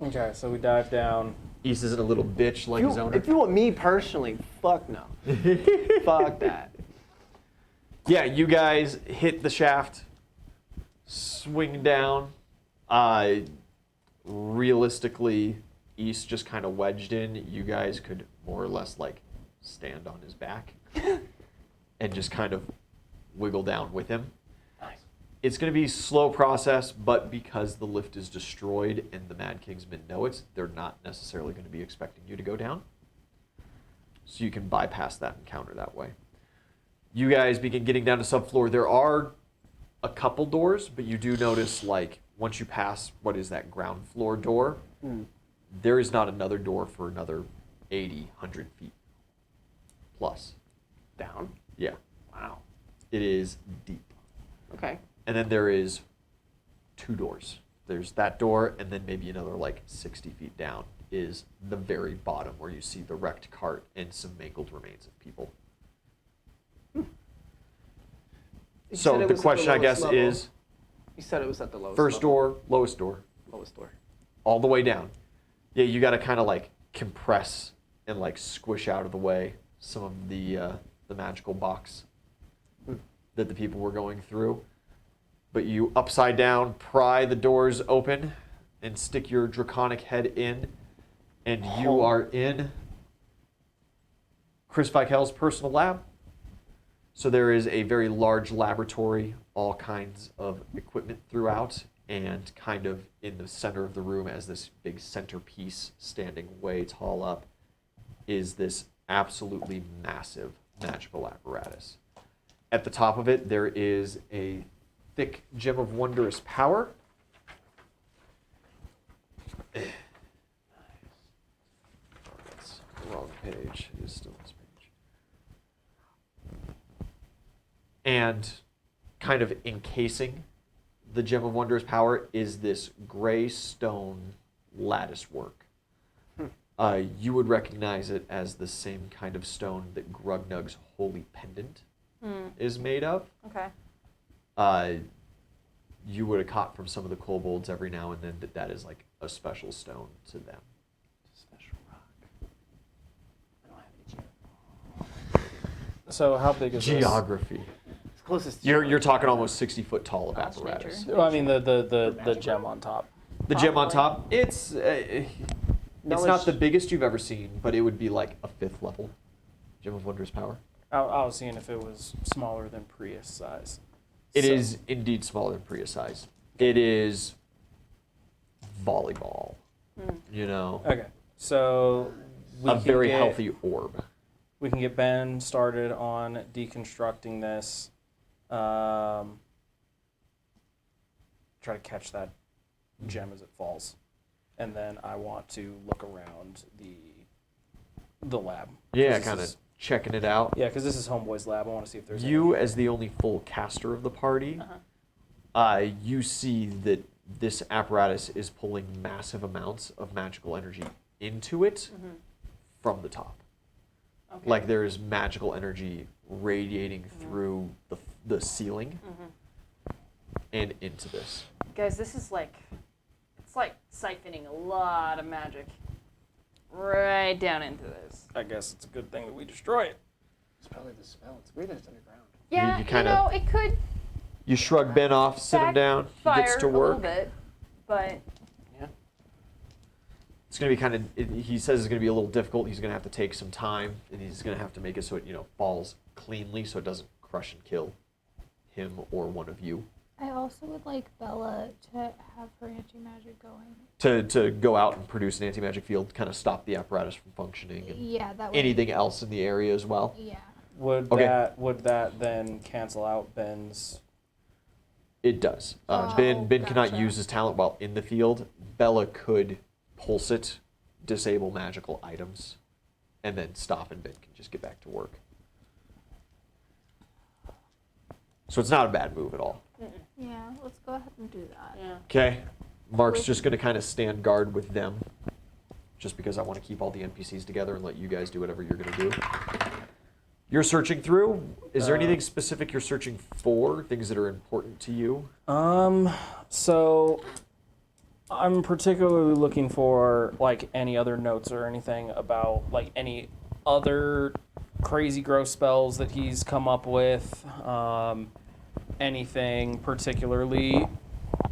Okay, so we dive down. East isn't a little bitch like his owner. If you want me personally, fuck no. Fuck that. Yeah, you guys hit the shaft, swing down. Realistically, East just kind of wedged in. You guys could more or less like stand on his back and just kind of wiggle down with him. Nice. It's going to be a slow process, but because the lift is destroyed and the Mad Kingsmen know it, they're not necessarily going to be expecting you to go down. So you can bypass that encounter that way. You guys begin getting down to subfloor. There are a couple doors, but you do notice, like, once you pass what is that ground floor door, there is not another door for another 80, 100 feet plus. Down. Yeah, Wow. it is deep. Okay. And then there is 2 doors. There's that door, and then maybe another like 60 feet down is the very bottom where you see the wrecked cart and some mangled remains of people. You said So it the was at question, I lowest guess, level. is You said it was at the lowest first level. door, lowest door, Lowest door. all the way down. Yeah, you got to kind of like compress and like squish out of the way some of the magical box that the people were going through. But you upside down pry the doors open and stick your draconic head in, and you are in Chris Vikel's personal lab. So there is a very large laboratory, all kinds of equipment throughout, and kind of in the center of the room, as this big centerpiece standing way tall up, is this absolutely massive magical apparatus. At the top of it, there is a thick gem of wondrous power. Oh, that's the wrong page. It is still this page. And kind of encasing the gem of wondrous power is this gray stone lattice work. You would recognize it as the same kind of stone that Grugnug's holy pendant is made of. Okay. You would have caught from some of the kobolds every now and then that is like a special stone to them. Special rock. I don't have any So how big is Geography. It's closest to You're talking almost 60 foot tall of That's apparatus. nature. this? Well, I mean the gem on top. The gem on Probably. top, it's not the biggest you've ever seen, but it would be like a 5th level gem of wondrous power. I was seeing if it was smaller than Prius size. It So- is indeed smaller than Prius size. It is volleyball. You know, Okay, so we a can very get- healthy orb. We can get Ben started on deconstructing this. Try to catch that gem as it falls, and then I want to look around the lab. Yeah, 'Cause this kind of is- checking it out. Yeah, because this is Homeboy's lab. I want to see if there's You, any- as the only full caster of the party, you see that this apparatus is pulling massive amounts of magical energy into it from the top. Okay. Like there is magical energy radiating through the ceiling and into this. Guys, this is like, it's like siphoning a lot of magic right down into this. I guess it's a good thing that we destroy it. It's probably the spell. It's weird that it's underground. Yeah, you you, kinda- know, it could You shrug Ben off, sit him down, he fire gets to a little work. bit, but Yeah. It's going to be kind of, he says it's going to be a little difficult. He's going to have to take some time, and he's going to have to make it so it, falls cleanly so it doesn't crush and kill him or one of you. I also would like Bella to have her anti-magic going. To go out and produce an anti-magic field, kind of stop the apparatus from functioning, and Yeah, that way. anything else in the area as well. Yeah. Would Okay. that then cancel out Ben's? It does. Oh, Ben cannot gotcha. use his talent while in the field. Bella could pulse it, disable magical items, and then stop, and Ben can just get back to work. So it's not a bad move at all. Yeah, let's go ahead and do that. Yeah. Okay. Mark's just going to kind of stand guard with them, just because I want to keep all the NPCs together and let you guys do whatever you're going to do. You're searching through. Is there anything specific you're searching for? Things that are important to you? So I'm particularly looking for like any other notes or anything about like any other crazy gross spells that he's come up with. Anything particularly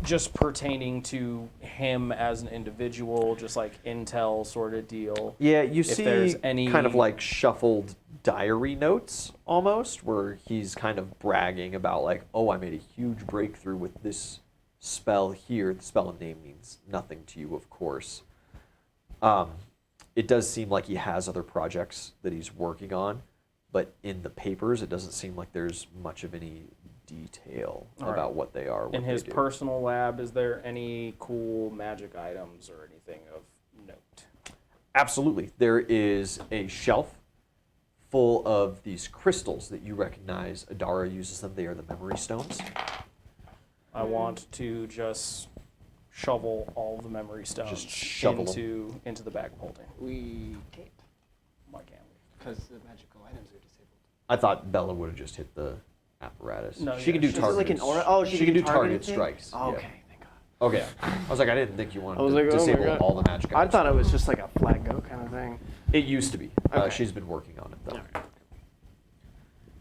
just pertaining to him as an individual, just like intel sort of deal. Yeah, you If see there's any- kind of like shuffled diary notes almost, where he's kind of bragging about like, oh, I made a huge breakthrough with this spell here. The spell and name means nothing to you, of course. It does seem like he has other projects that he's working on, but in the papers, it doesn't seem like there's much of any detail All right. about what they are. What In his they do. personal lab, is there any cool magic items or anything of note? Absolutely. There is a shelf full of these crystals that you recognize. Adara uses them. They are the memory stones. I want to just shovel all the memory stones Just shovel 'em. into the bag of holding. We can't, Why can't we? because the magical items are disabled. I thought Bella would have just hit the apparatus. No, she yeah, can do she's- target. Is it like an aura? Oh, she can do targeted target thing? strikes. Oh, yeah. okay, thank God. Okay. I was like, I didn't think you wanted I was to like, oh my disable God. all the magic I items. thought it was just like a flat go kind of thing. It used to be. Okay. She's been working on it though. Alright.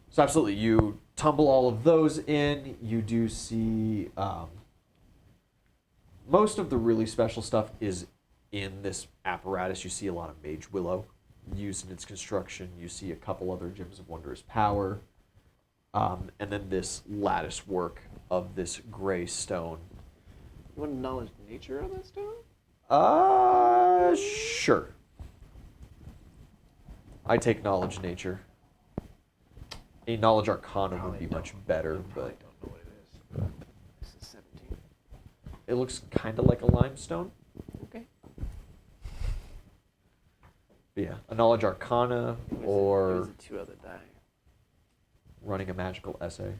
So absolutely, you tumble all of those in. You do see most of the really special stuff is in this apparatus. You see a lot of mage willow used in its construction. You see a couple other gems of wondrous power, and then this lattice work of this gray stone. You want to knowledge the nature of that stone? Sure. I take knowledge nature. A knowledge arcana would be much better, I but don't know what it is. This is 17. it looks kind of like a limestone. Okay. But yeah, a knowledge arcana or There's two other die. running a magical essay,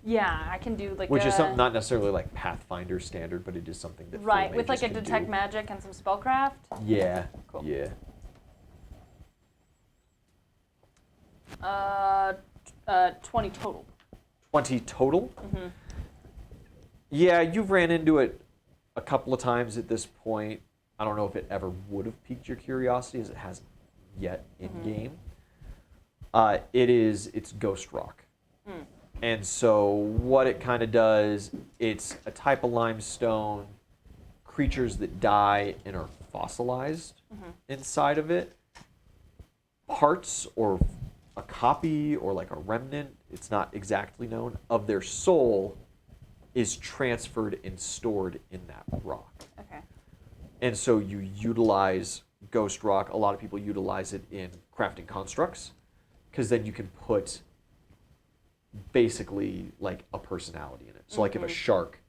Yeah, I can do like which a, is something not necessarily like Pathfinder standard, but it is something that full right with like mages a can detect do. magic and some spellcraft. Yeah, Cool. yeah. 20 total. 20 total. Mm-hmm. Yeah, you've ran into it a couple of times at this point. I don't know if it ever would have piqued your curiosity, as it hasn't yet in game. It's ghost rock. And so what it kind of does, it's a type of limestone, creatures that die and are fossilized inside of it. Parts or a copy or like a remnant, it's not exactly known, of their soul is transferred and stored in that rock. Okay. And so you utilize ghost rock. A lot of people utilize it in crafting constructs, because then you can put basically like a personality in it. So like if a shark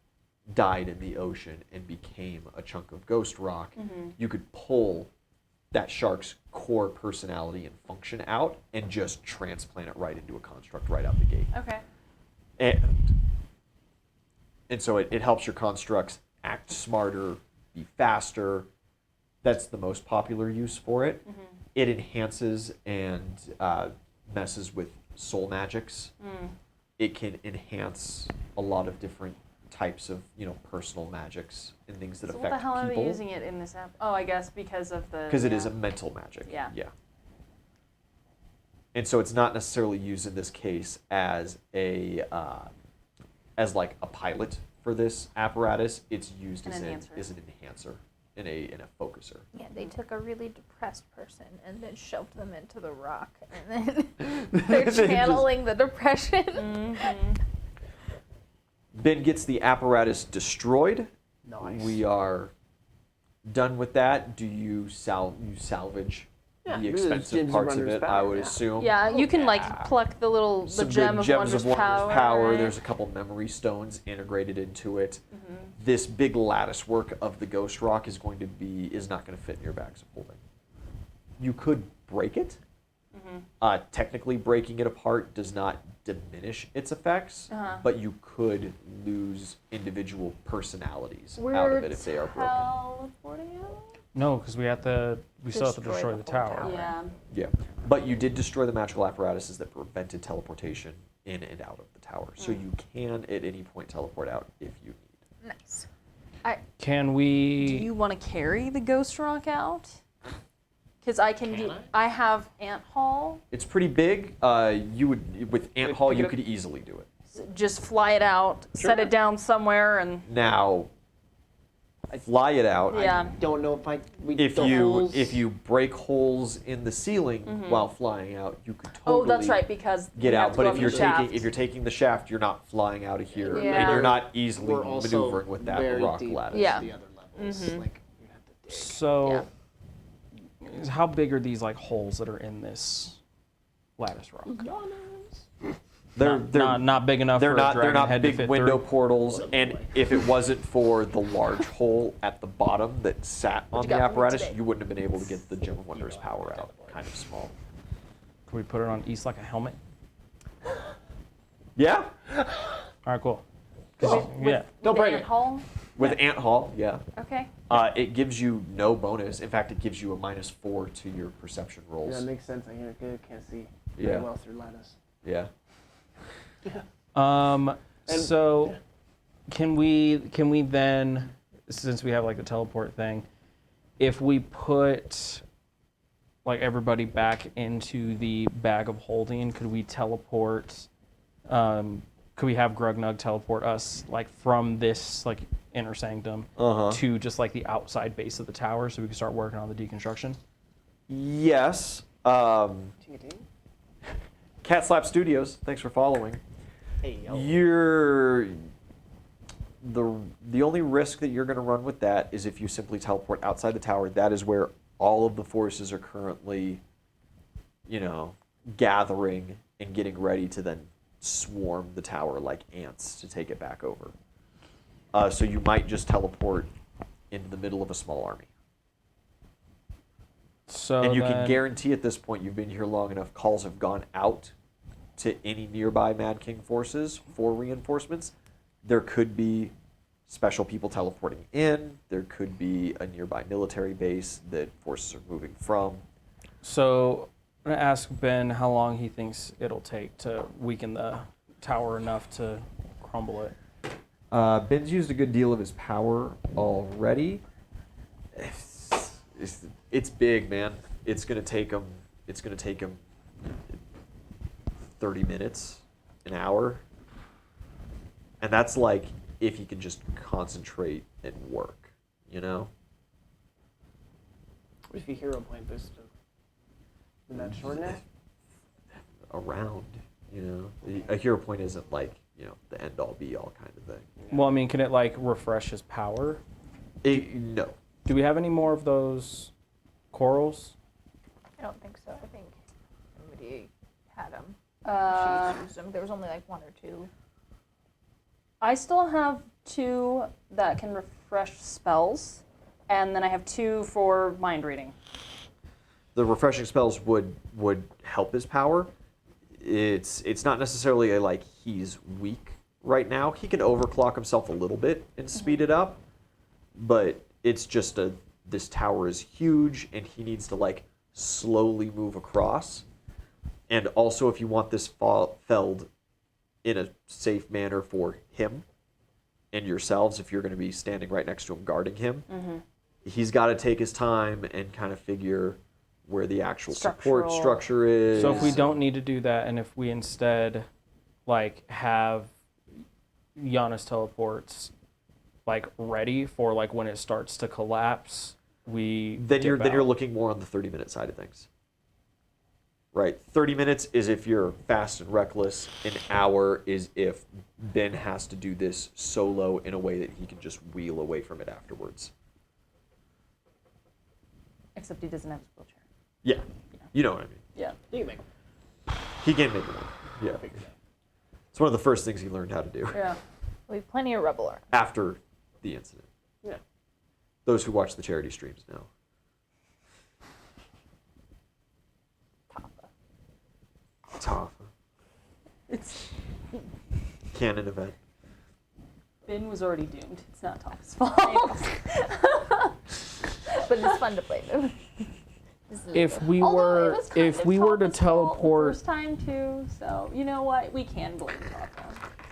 died in the ocean and became a chunk of ghost rock, you could pull that shark's core personality and function out and just transplant it right into a construct right out the gate. Okay. And so it helps your constructs act smarter, be faster. That's the most popular use for it. It enhances and messes with soul magics. It can enhance a lot of different types of, personal magics and things that So what affect the hell are people. they using it in this app? Oh, I guess because of the. Because it is yeah. a mental magic. Yeah. Yeah. And so it's not necessarily used in this case as as like a pilot for this apparatus. It's used An as enhancer. an enhancer in a focuser. Yeah, they took a really depressed person and then shoved them into the rock, and then they're channeling the depression. Ben gets the apparatus destroyed. Nice. We are done with that. Do you salvage Yeah, the maybe expensive James parts of Runner's it? power, I would yeah. assume. Yeah, you can like pluck the Some gem good of gems wondrous of wondrous power. right? There's a couple memory stones integrated into it. Mm-hmm. This big lattice work of the ghost rock is not going to fit in your bags of holding. You could break it. Mm-hmm. Technically, breaking it apart does not diminish its effects, Uh-huh. but you could lose individual personalities out of it if they are broken. Teleporting out? No, because we still have to destroy the whole tower. Yeah. Yeah, but you did destroy the magical apparatuses that prevented teleportation in and out of the tower, so you can at any point teleport out if you need. Nice. Can we? Do you want to carry the ghost rock out? Because I can I have ant haul. It's pretty big. You would with ant Wait, haul, pick it you up. could easily do it. Just fly it out, set Sure. it down somewhere, and Now, fly it out. yeah. Don't know if If the you holes- if you break holes in the ceiling while flying out, you could totally Oh, that's right, because get you have out. to But go if up you're the taking shaft. if you're taking the shaft, you're not flying out of here, Yeah. and you're not easily we're also maneuvering with that very rock deep lattice. Yeah. The other levels. Mhm. Like you have to dig. So, how big are these like holes that are in this lattice rock? Not big enough. They're for not a they're dragon not head to big fit window through? portals, and if it wasn't for the large hole at the bottom that sat on you the got for me apparatus, today? you wouldn't have been able to get the gem of wondrous power out. Kind of small. Can we put it on East like a helmet? Yeah, All right, cool. 'Cause yeah. Don't the break ant it. haul? with ant haul, yeah. Okay. It gives you no bonus. In fact, it gives you a -4 to your perception Yeah, rolls. that makes sense. I can't see Yeah. very well through lattice. Yeah. So, can we then, since we have like the teleport thing, if we put like everybody back into the bag of holding, could we teleport? Could we have Grugnug teleport us like from this like inner sanctum Uh-huh. to just like the outside base of the tower, so we can start working on the deconstruction? Yes. Ting-a-ting. Cat Slap Studios. Thanks for following. Hey, yo. The only risk that you're going to run with that is if you simply teleport outside the tower. That is where all of the forces are currently, gathering and getting ready to then swarm the tower like ants to take it back over. So you might just teleport into the middle of a small army. So And you can then- guarantee at this point, you've been here long enough, calls have gone out to any nearby Mad King forces for reinforcements. There could be special people teleporting in. There could be a nearby military base that forces are moving from. So I'm gonna ask Ben how long he thinks it'll take to weaken the tower enough to crumble it. Ben's used a good deal of his power already. It's big, man. It's gonna take him 30 minutes, an hour, and that's like if he can just concentrate and work, What if you hero point this to? Would that shorten it? Around, A hero point isn't like the end all be all kind of thing. Well, I mean, can it like refresh his power? No. Do we have any more of those corals? I don't think so. I think somebody had them. Uh, She used them. There was only like one or two. I still have 2 that can refresh spells, and then I have 2 for mind reading. The refreshing spells would help his power. It's not necessarily like he's weak right now. He can overclock himself a little bit and speed it up, but it's just this tower is huge and he needs to like slowly move across. And also, if you want this felled in a safe manner for him and yourselves, if you're going to be standing right next to him guarding him, he's got to take his time and kind of figure where the actual support Structural. structure is. So if we don't need to do that, and if we instead like have Giannis teleports like ready for like when it starts to collapse, we then you're dip out. looking more on the 30-minute side of things. right? 30 minutes is if you're fast and reckless. An hour is if Ben has to do this solo in a way that he can just wheel away from it afterwards. Except he doesn't have his wheelchair. Yeah, you know what I mean. Yeah. You can make He can make it work. Yeah. It's one of the first things he learned how to do Yeah. We have plenty of rebel arms. after the incident. Yeah. Those who watch the charity streams know. Tafa. It's Canon event. Ben was already doomed. It's not Tom's fault. But it's fun to play them. If we Although it were was kind if of we were to Tom's fault teleport the first time too, so you know what? We can blame Tom.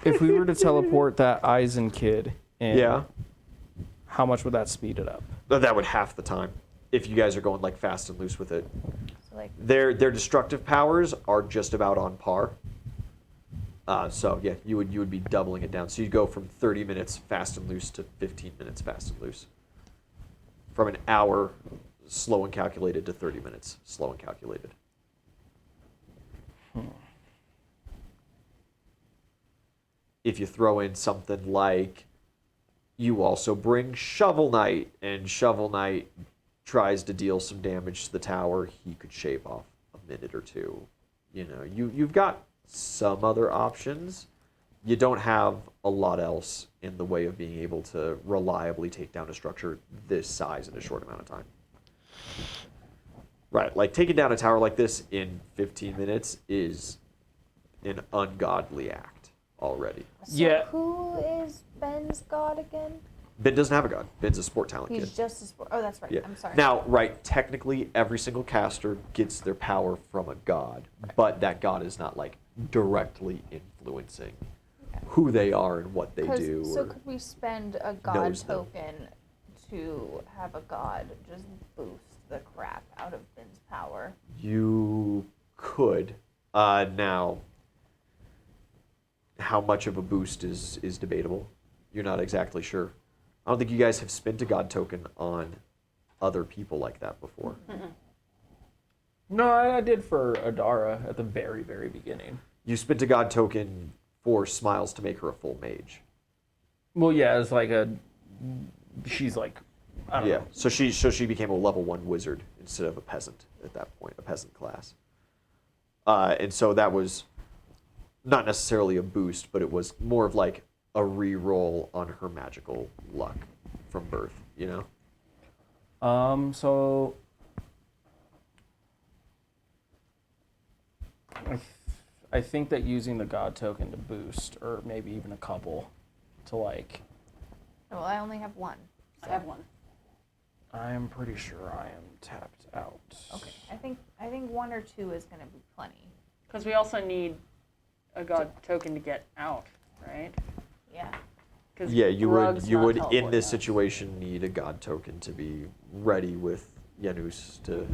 if we were to teleport that Eisen kid in, Yeah. how much would that speed it up? That would half the time if you guys are going like fast and loose with it. So like, Their destructive powers are just about on par. So yeah, you would be doubling it down. So you'd go from 30 minutes fast and loose to 15 minutes fast and loose. From an hour slow and calculated to 30 minutes slow and calculated. If you throw in something like you also bring Shovel Knight, and Shovel Knight tries to deal some damage to the tower, he could shave off a minute or two. You know, you've got some other options. You don't have a lot else in the way of being able to reliably take down a structure this size in a short amount of time. Right, like taking down a tower like this in 15 minutes is an ungodly act already. so Yeah. who is Ben's god again? Ben doesn't have a god. Ben's a sport talent He's kid. just a sport. Oh, that's right. Yeah. I'm sorry. Now, right, technically every single caster gets their power from a god, but that god is not like directly influencing who they are and what they 'Cause- do. So or- could we spend a god knows them. token to have a god just boost the crap out of Ben's power? You could. Now, how much of a boost is debatable. You're not exactly sure. I don't think you guys have spent a god token on other people like that before. No, I did for Adara at the very, very beginning. You spent a god token for Smiles to make her a full mage. Well, yeah, it's like she's like, I don't Yeah. know. So she became a level 1 wizard instead of a peasant at that point, a peasant class. And so that was not necessarily a boost, but it was more of like a re-roll on her magical luck from birth, you know? So I think that using the god token to boost, or maybe even a couple, to like, Well, I only have one. I have one. I am pretty sure I am tapped out. Okay. I think 1 or 2 is going to be plenty. Because we also need a god token to get out, right? Yeah. 'Cause Yeah, you Grug's would not in this teleport situation need a god token to be ready with Janus to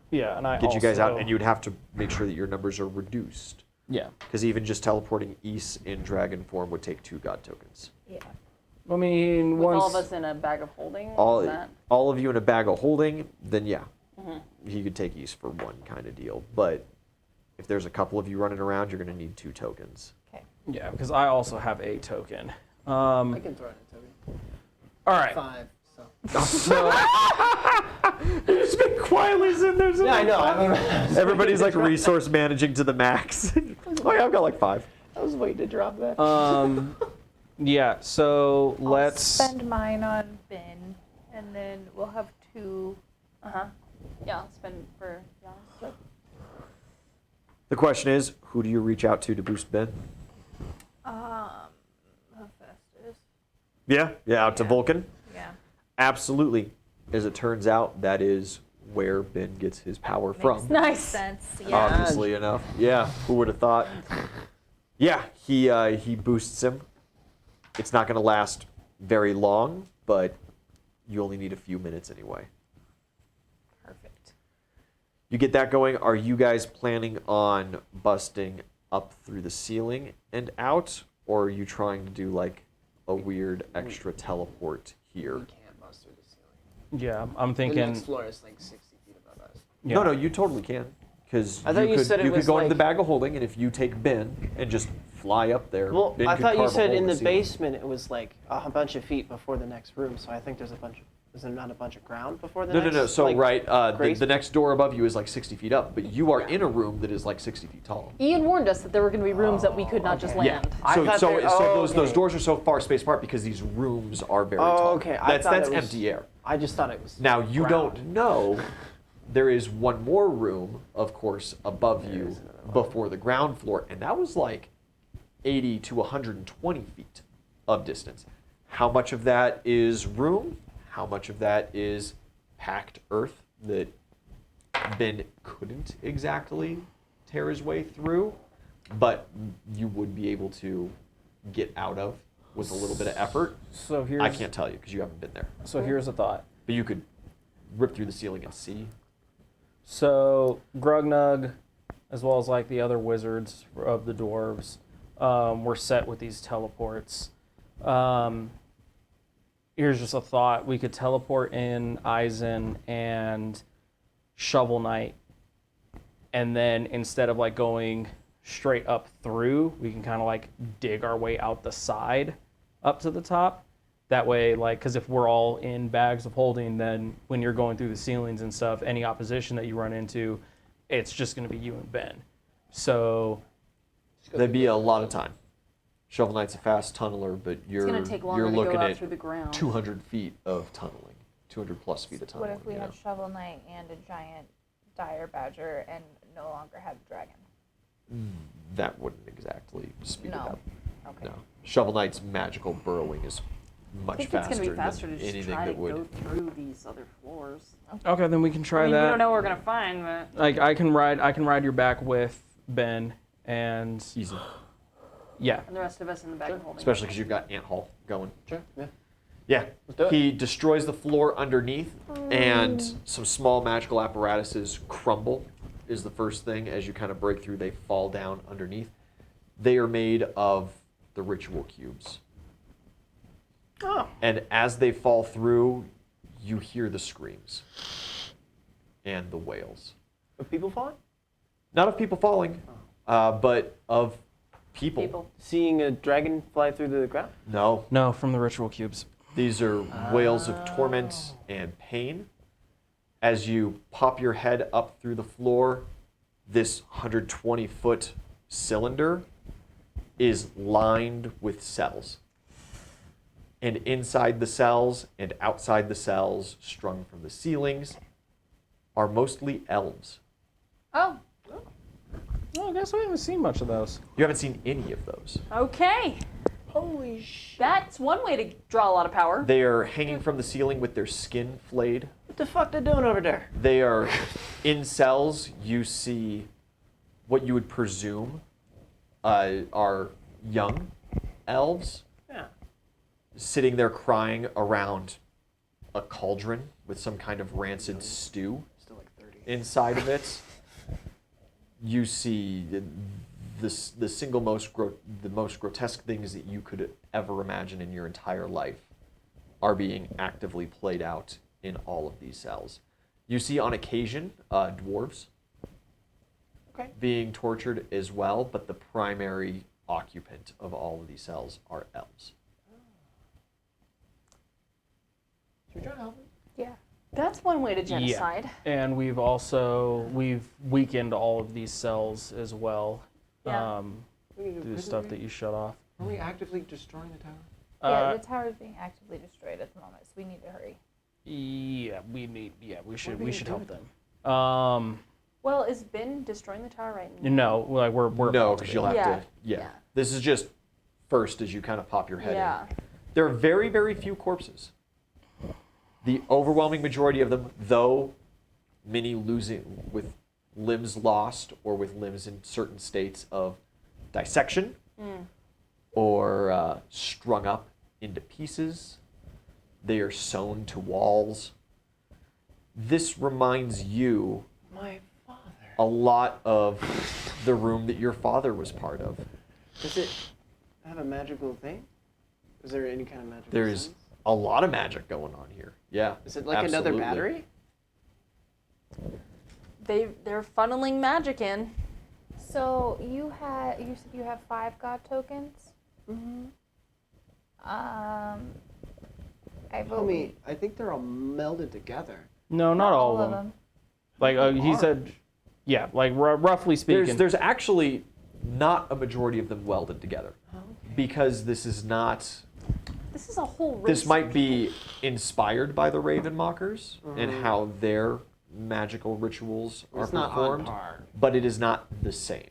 Yeah, and I get you guys out, also- and you would have to make sure that your numbers are reduced. Yeah. Because even just teleporting Ys in dragon form would take 2 god tokens. Yeah. I mean, With once all of us in a bag of holding. All, that? all of you in a bag of holding, then yeah, Mhm. he could take Ys for 1 kind of deal. But if there's a couple of you running around, you're going to need 2 tokens. Okay. yeah, because I also have a token. I can throw in a token. All right. 5. So. So Just been quietly sitting there. Yeah, I know. I mean, Everybody's like resource managing to the max. Oh yeah, I've got like 5. I was waiting to drop that. yeah. So I'll let's. spend mine on Ben, and then we'll have 2. Yeah, I'll spend for Giannis. The question is, who do you reach out to boost Ben? Hephaestus. Yeah, out to Yeah. Vulcan. Yeah. Absolutely. As it turns out, that is where Ben gets his power from. Makes Nice. sense. Yeah. Obviously enough. Yeah, who would have thought? Yeah, he boosts him. It's not going to last very long, but you only need a few minutes anyway. Perfect. You get that going. Are you guys planning on busting up through the ceiling and out, or are you trying to do like a weird extra teleport here? We can't bust through the ceiling. Yeah, I'm The thinking. next floor is like 60 feet above us. Yeah. No, you totally can. Because I thought you said it you could was go into the like- bag of holding, and if you take Ben and just fly up there, Well, Ben I could thought you carve a said hole in the ceiling. basement it was like a bunch of feet before the next room. So I think there's a bunch. Is there not a bunch of ground before the next? No. So like, right, grace- the next door above you is like 60 feet up, but you are in a room that is like 60 feet tall. Ian warned us that there were going to be rooms that we could not just okay. Yeah. land. I So thought so, they- so oh, those okay. doors are so far spaced apart because these rooms are very Oh, tall. okay. I That's thought it was- empty air. I just thought it was. Now you ground. don't know. There is one more room, of course, above There you is another one. before the ground floor, and that was like 80 to 120 feet of distance. How much of that is room? How much of that is packed earth that Ben couldn't exactly tear his way through, but you would be able to get out of with a little bit of effort? So here's I can't tell you because you haven't been there. So here's a thought. But you could rip through the ceiling and see. So Grugnug, as well as like the other wizards of the dwarves, were set with these teleports. Here's just a thought: we could teleport in Eisen and Shovel Knight, and then instead of like going straight up through, we can kind of like dig our way out the side up to the top. That way, like, because if we're all in bags of holding, then when you're going through the ceilings and stuff, any opposition that you run into, it's just going to be you and Ben. So, That'd be a lot of time. Shovel Knight's a fast tunneler, but It's you're going to take longer you're to looking go out at through the ground. 200 feet of tunneling, 200 plus feet of tunneling. What if we you had know? Shovel Knight and a giant dire badger and no longer had the dragon? That wouldn't exactly speed No. it up. Okay. No. Shovel Knight's magical burrowing is I much think it's faster, going to be faster to than just anything try to that would. go through these other floors. okay, then we can try I mean, that. we don't know what we're going to find, but Like, I can ride your back with Ben, and Easy, yeah. and the rest of us in the bag of holding. especially because you've got Ant Hall going. Sure. Yeah. Yeah, Let's do it. he destroys the floor underneath, and some small magical apparatuses crumble. Is the first thing as you kind of break through. They fall down underneath. They are made of the ritual cubes, Oh. and as they fall through, you hear the screams and the wails. Are people falling? Not of people falling, but of people. People. Seeing a dragon fly through the ground? No, No, from the ritual cubes. these are wails of torment and pain. As you pop your head up through the floor, this 120-foot cylinder is lined with cells. And inside the cells and outside the cells, strung from the ceilings, are mostly elves. Oh, Oh, I guess we haven't seen much of those. You haven't seen any of those. okay. Holy shit. That's one way to draw a lot of power. They are hanging from the ceiling with their skin flayed. What the fuck they doing over there? They are in cells. You see what you would presume are young elves Yeah. sitting there crying around a cauldron with some kind of rancid stew Still like 30. inside of it. You see the single most the most grotesque things that you could ever imagine in your entire life are being actively played out in all of these cells. You see on occasion dwarves Okay. being tortured as well, but the primary occupant of all of these cells are elves. Should we try to help him? Yeah. That's one way to genocide. And we've weakened all of these cells as well. Yeah. Through the stuff that you shut off. Are we actively destroying the tower? Yeah, the tower is being actively destroyed at the moment, so we need to hurry. Yeah, we should we help gonna them. Well, is Ben destroying the tower right now? No, like we're No, about to because be. you'll have Yeah. to. Yeah. Yeah. This is just first as you kind of pop your head Yeah. in. There are very, very few corpses. The overwhelming majority of them, though many losing with limbs lost or with limbs in certain states of dissection or strung up into pieces. They are sewn to walls. This reminds you My father. a lot of the room that your father was part of. Does it have a magical thing? Is there any kind of magical There's sense? a lot of magic going on here. Yeah. Is it like another absolutely. battery? they're funneling magic in. So you said you have 5 god tokens. Mm-hmm. I vote I think they're all melded together. No, not all of them. Like he said, yeah, like roughly speaking. There's actually not a majority of them welded together, because this is not. This is a whole race. This might be inspired by the Ravenmockers and how their magical rituals are It's not performed, on par. but it is not the same.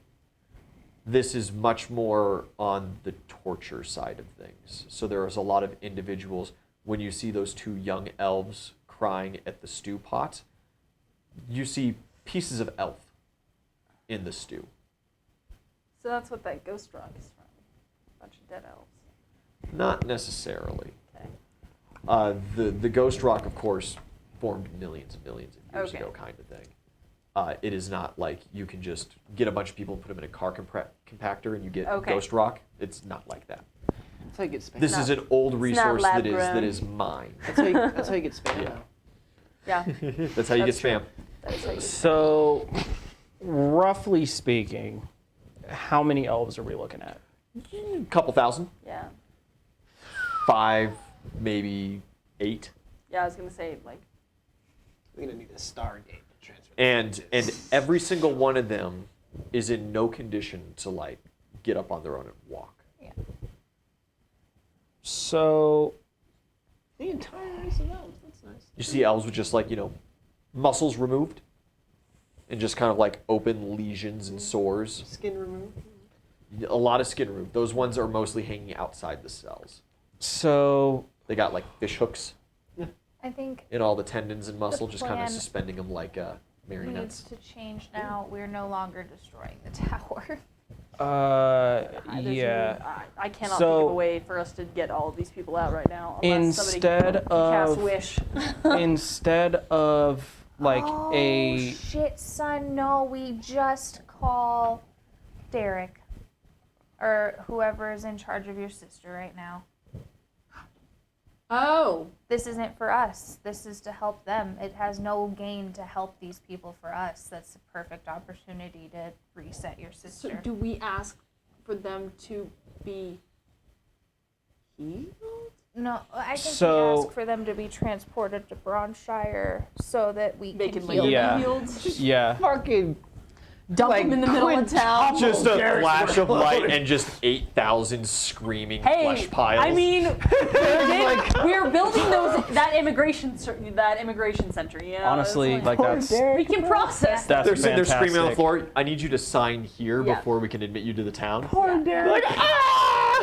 This is much more on the torture side of things. So there is a lot of individuals. When you see those 2 young elves crying at the stew pot, you see pieces of elf in the stew. So that's what that ghost rock is from. A bunch of dead elves. Not necessarily. Okay. The ghost rock, of course, formed millions and millions of years Okay. ago, kind of thing. It is not like you can just get a bunch of people and put them in a car compactor and you get Okay. ghost rock. It's not like that. That's how you get spam. This is an old resource lab that grown. is mine. That's how you get spam. Yeah. now. Yeah. That's how you That's get spam. That is how you So, roughly speaking, how many elves are we looking at? A couple thousand, Yeah. 5, maybe 8, Yeah, I was gonna say like. We're gonna need a Stargate to transfer. and every single one of them is in no condition to like get up on their own and walk. So, The entire race of elves. That's nice. You see elves with just like, muscles removed and just kind of like open lesions and sores. Skin removed. A lot of skin removed. Those ones are mostly hanging outside the cells. so They got like fish hooks I think in all the tendons and muscle, just kind of plan suspending them like needs marionettes. to change now. We're no longer destroying the tower. yeah. I cannot So- think of a way for us to get all of these people out right now. Unless Instead somebody can cast of- wish. Instead of like oh, a shit, son. No, we just call Derek or whoever is in charge of your sister right now. Oh. This isn't for us. This is to help them. It has no gain to help these people for us. That's a perfect opportunity to reset your So sister. do we ask for them to be healed? No, I think So- we ask for them to be transported to Bronshire so that we They can can heal like Yeah. be healed. yeah. Fucking Dump them in the middle of town. Just a flash of light and just 8,000 screaming Hey, flesh piles. I mean, we're building that immigration center. You know, Honestly, it's like that's we can process. that's they're sitting there screaming on the fantastic. floor. I need you to sign here Yeah. before we can admit you to the town.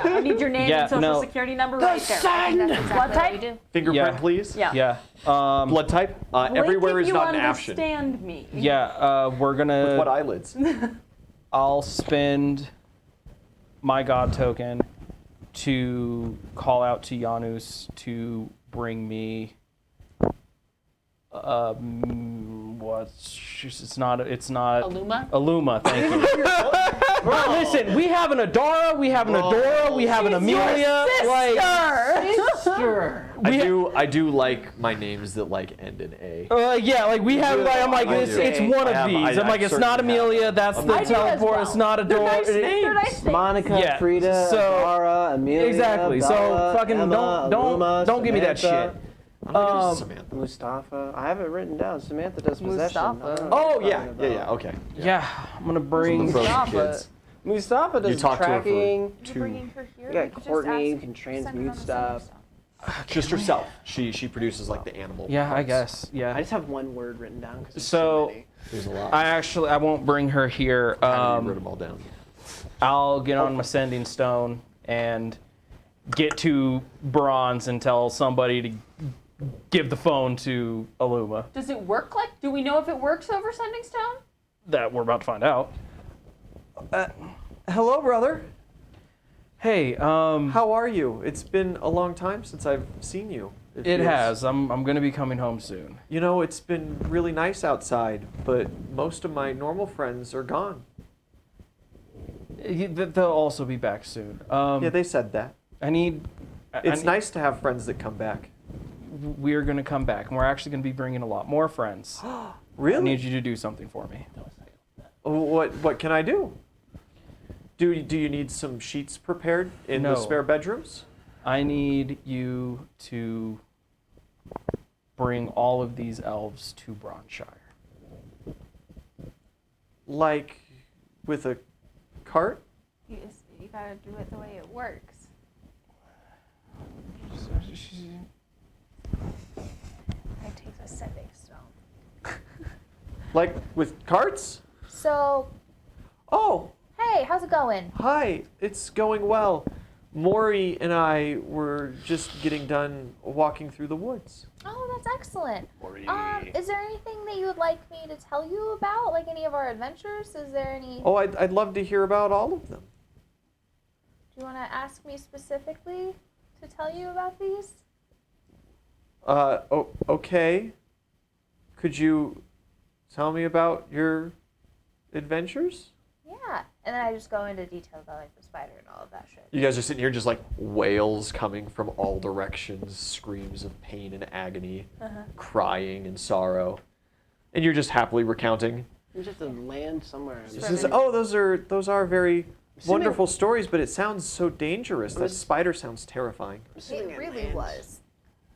I need your name Yeah, and social no. security number right there. I think that's exactly Blood what we type? do. Fingerprint, Yeah. please. Yeah. Yeah. Blood type. Blink Everywhere if is you not an option. understand me. Yeah. We're gonna. What eyelids? I'll spend my god token to call out to Janus to bring me. It's not. Aluma? Aluma, thank you. Listen, we have an Adara, we have an Adora, we have an Amelia. Like, I do like my names that like end in A. yeah, like we have. Like, I'm like, I do. it's one I of have- these. I'm I like, it's not certainly have Amelia. them. That's the I do as teleport. well. It's not They're Adora. nice names. They're nice names. Monica, Yeah, Frida, so- Dara, Amelia, Exactly. So Bella, fucking Emma, don't Aluma, give me that Samantha, shit. I'm gonna do Samantha. Mustafa. I have it written down. Samantha does possession. Mustafa. I don't know what Oh you're yeah, talking yeah, about. yeah. Okay. Yeah, I'm gonna bring. Frozen Mustafa. kids. Mustafa You does talk to her tracking. for You're 2. bringing her here. You got We could just Courtney, ask- can send her transmute on the stuff. Just herself. She produces like the animal. Yeah, I parts. guess. Yeah. I just have one word written down because there's So- so many. There's a lot. I won't bring her here. I wrote them all down. I'll get on my sending stone and get to Bronze and tell somebody to give the phone to Aluma. Does it work like? Do we know if it works over Sending Stone? That we're about to find out. Hello, brother. Hey, How are you? It's been a long time since I've seen you. it feels- has. I'm gonna be coming home soon. You know, it's been really nice outside, but most of my normal friends are gone. They'll also be back soon. Yeah, they said that. I need. It's nice to have friends that come back. We're gonna come back, and we're actually gonna be bringing a lot more friends. Really? I need you to do something for me. What can I do? Do you need some sheets prepared in the No. spare bedrooms? I need you to bring all of these elves to Bronshire. Like with a cart? You gotta do it the way it works. I take a setting stone. Like with carts? So, Oh, hey, how's it going? hi. It's going well. Maury and I were just getting done walking through the woods. Oh, that's excellent. Is there anything that you would like me to tell you about? Like any of our adventures? Is there any... Oh, I'd love to hear about all of them. Do you want to ask me specifically to tell you about these? Okay. Could you tell me about your adventures? Yeah. And then I just go into detail about like the spider and all of that shit. You guys are sitting here just like wails coming from all directions, screams of pain and agony, crying and sorrow. And you're just happily recounting. You just have to land somewhere. This is, oh, those are very wonderful stories, but it sounds so dangerous. That spider sounds terrifying. It really was.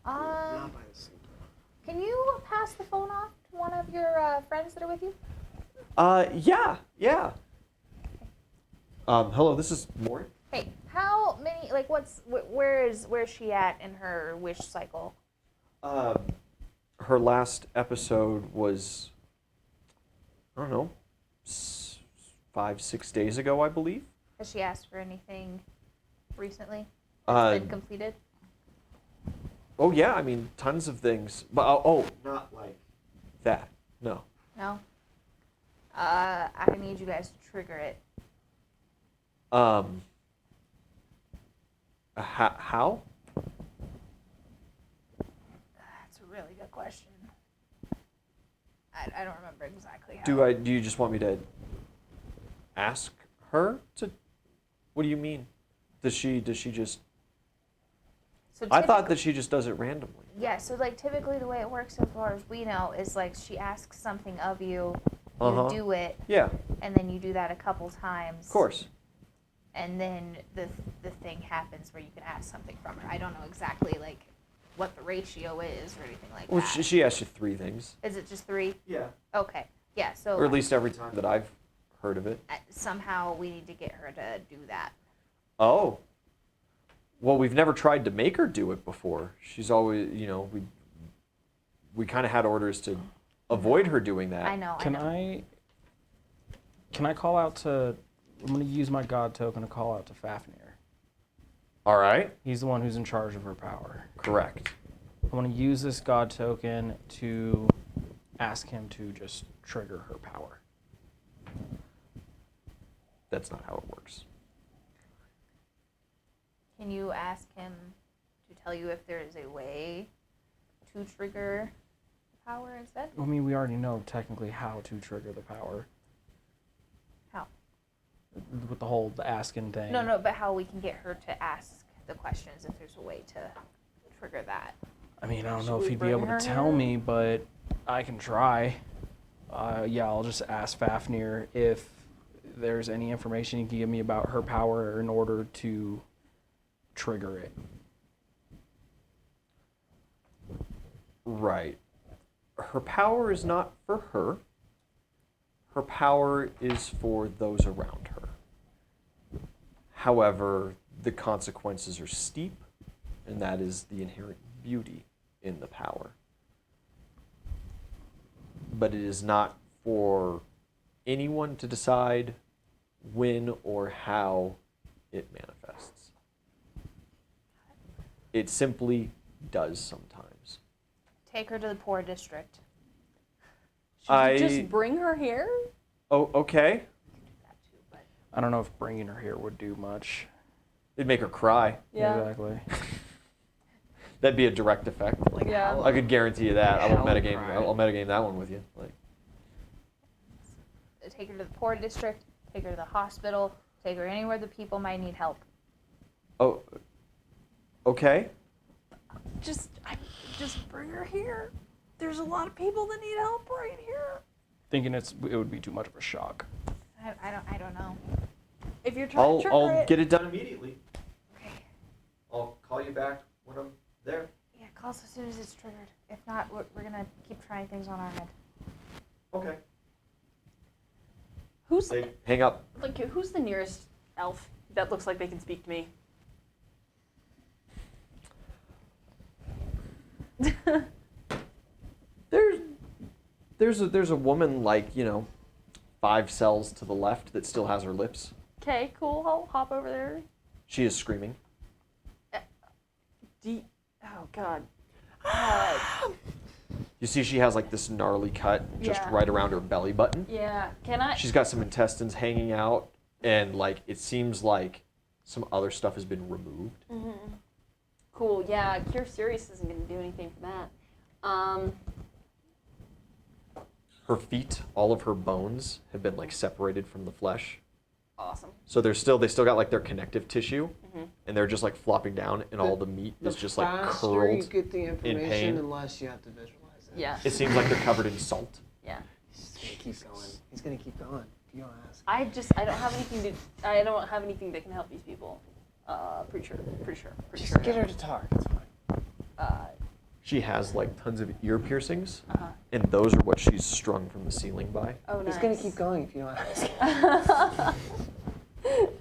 Not by the sea. Can you pass the phone off to one of your friends that are with you? Yeah. Hello, this is Maury. Hey, how many? Like, where's she at in her wish cycle? Her last episode was, I don't know, 5-6 days ago, I believe. Has she asked for anything recently that's been completed? Oh yeah, I mean tons of things, but not like that. No. No. I need you guys to trigger it. How? That's a really good question. I don't remember exactly how. Do you just want me to ask her to? What do you mean? Does she just? So I thought that she just does it randomly. Yeah, so like typically the way it works, as far as we know, is like she asks something of you, you Uh-huh. do it, Yeah, and then you do that a couple times. of course. And then the thing happens where you can ask something from her. I don't know exactly like what the ratio is or anything like Well, that. she asked you 3 things. Is it just 3? Yeah. Okay. Yeah. So Or at least every time that I've heard of it. somehow we need to get her to do that. Oh. Well, we've never tried to make her do it before. She's always, we kind of had orders to avoid her doing that. I know. Can I call out to? I'm going to use my god token to call out to Fafnir. All right. He's the one who's in charge of her power. Correct. I want to use this god token to ask him to just trigger her power. That's not how it works. Can you ask him to tell you if there is a way to trigger the power instead? I mean, we already know technically how to trigger the power How? with the asking thing. No, but how we can get her to ask the questions if there's a way to trigger that. I mean, I don't Should know if we he'd be bring able to her tell here? me, but I can try. Yeah, I'll just ask Fafnir if there's any information he can give me about her power in order to trigger it. Right. Her power is not for her. Her power is for those around her. However, the consequences are steep, and that is the inherent beauty in the power. But it is not for anyone to decide when or how it manifests. It simply does sometimes. Take her to the poor district. Should we just bring her here? Oh, okay. That too, but I don't know if bringing her here would do much. It'd make her cry. Yeah. Exactly. That'd be a direct effect. Like Yeah. how- I could guarantee you that. I won't Hell metagame. cry. I'll metagame that one with you. Like, take her to the poor district. Take her to the hospital. Take her anywhere the people might need help. oh, okay. Just bring her here. there's a lot of people that need help right here. Thinking it would be too much of a shock. I don't know. If you're trying to trigger I'll it, get it done immediately. Okay. I'll call you back when I'm there. Yeah, call us as soon as it's triggered. If not, we're gonna keep trying things on our head. Okay. who's They hang up. like who's the nearest elf that looks like they can speak to me? There's a woman like 5 cells to the left that still has her lips. Okay, cool. I'll hop over there. She is screaming. Oh God. You see, she has like this gnarly cut just Yeah. right around her belly button. Yeah. Can I? She's got some intestines hanging out, and like it seems like some other stuff has been removed. Cool. Yeah. Cure Serious isn't gonna do anything for that. Her feet, all of her bones have been like separated from the flesh. Awesome. So they still got like their connective tissue, and they're just like flopping down, and all the meat is just like faster you curled. get the information, pain. the less you have to visualize it. Yeah. It seems like they're covered in salt. Yeah. He's gonna keep going. He's gonna keep going. You don't ask. I don't have anything that can help these people. Pretty sure. Just get her to talk. It's fine. She has like tons of ear piercings, Uh-huh. and those are what she's strung from the ceiling by. Oh, nice. He's gonna keep going if you don't ask.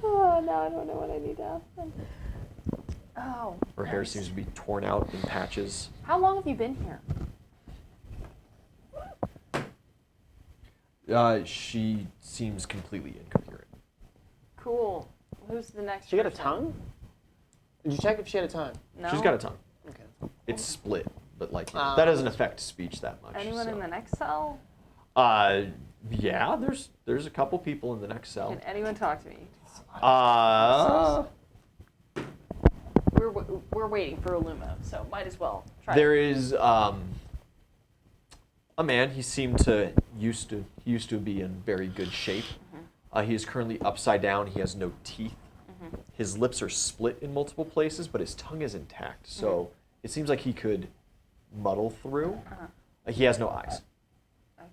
Oh, now I don't know what I need to ask them. Oh. Her hair nice. seems to be torn out in patches. How long have you been here? She seems completely incoherent. Cool. Who's the next? She got a person? tongue? Did you check if she had a tongue? No. She's got a tongue. Okay. It's split, but like Ah. that doesn't affect speech that much. Anyone so. in the next cell? Yeah, there's a couple people in the next cell. Can anyone talk to me? We're waiting for Illuma, so might as well try. There is a man. He seemed to used to be in very good shape. He is currently upside down. He has no teeth. His lips are split in multiple places, but his tongue is intact. So it seems like he could muddle through. He has no eyes. Okay.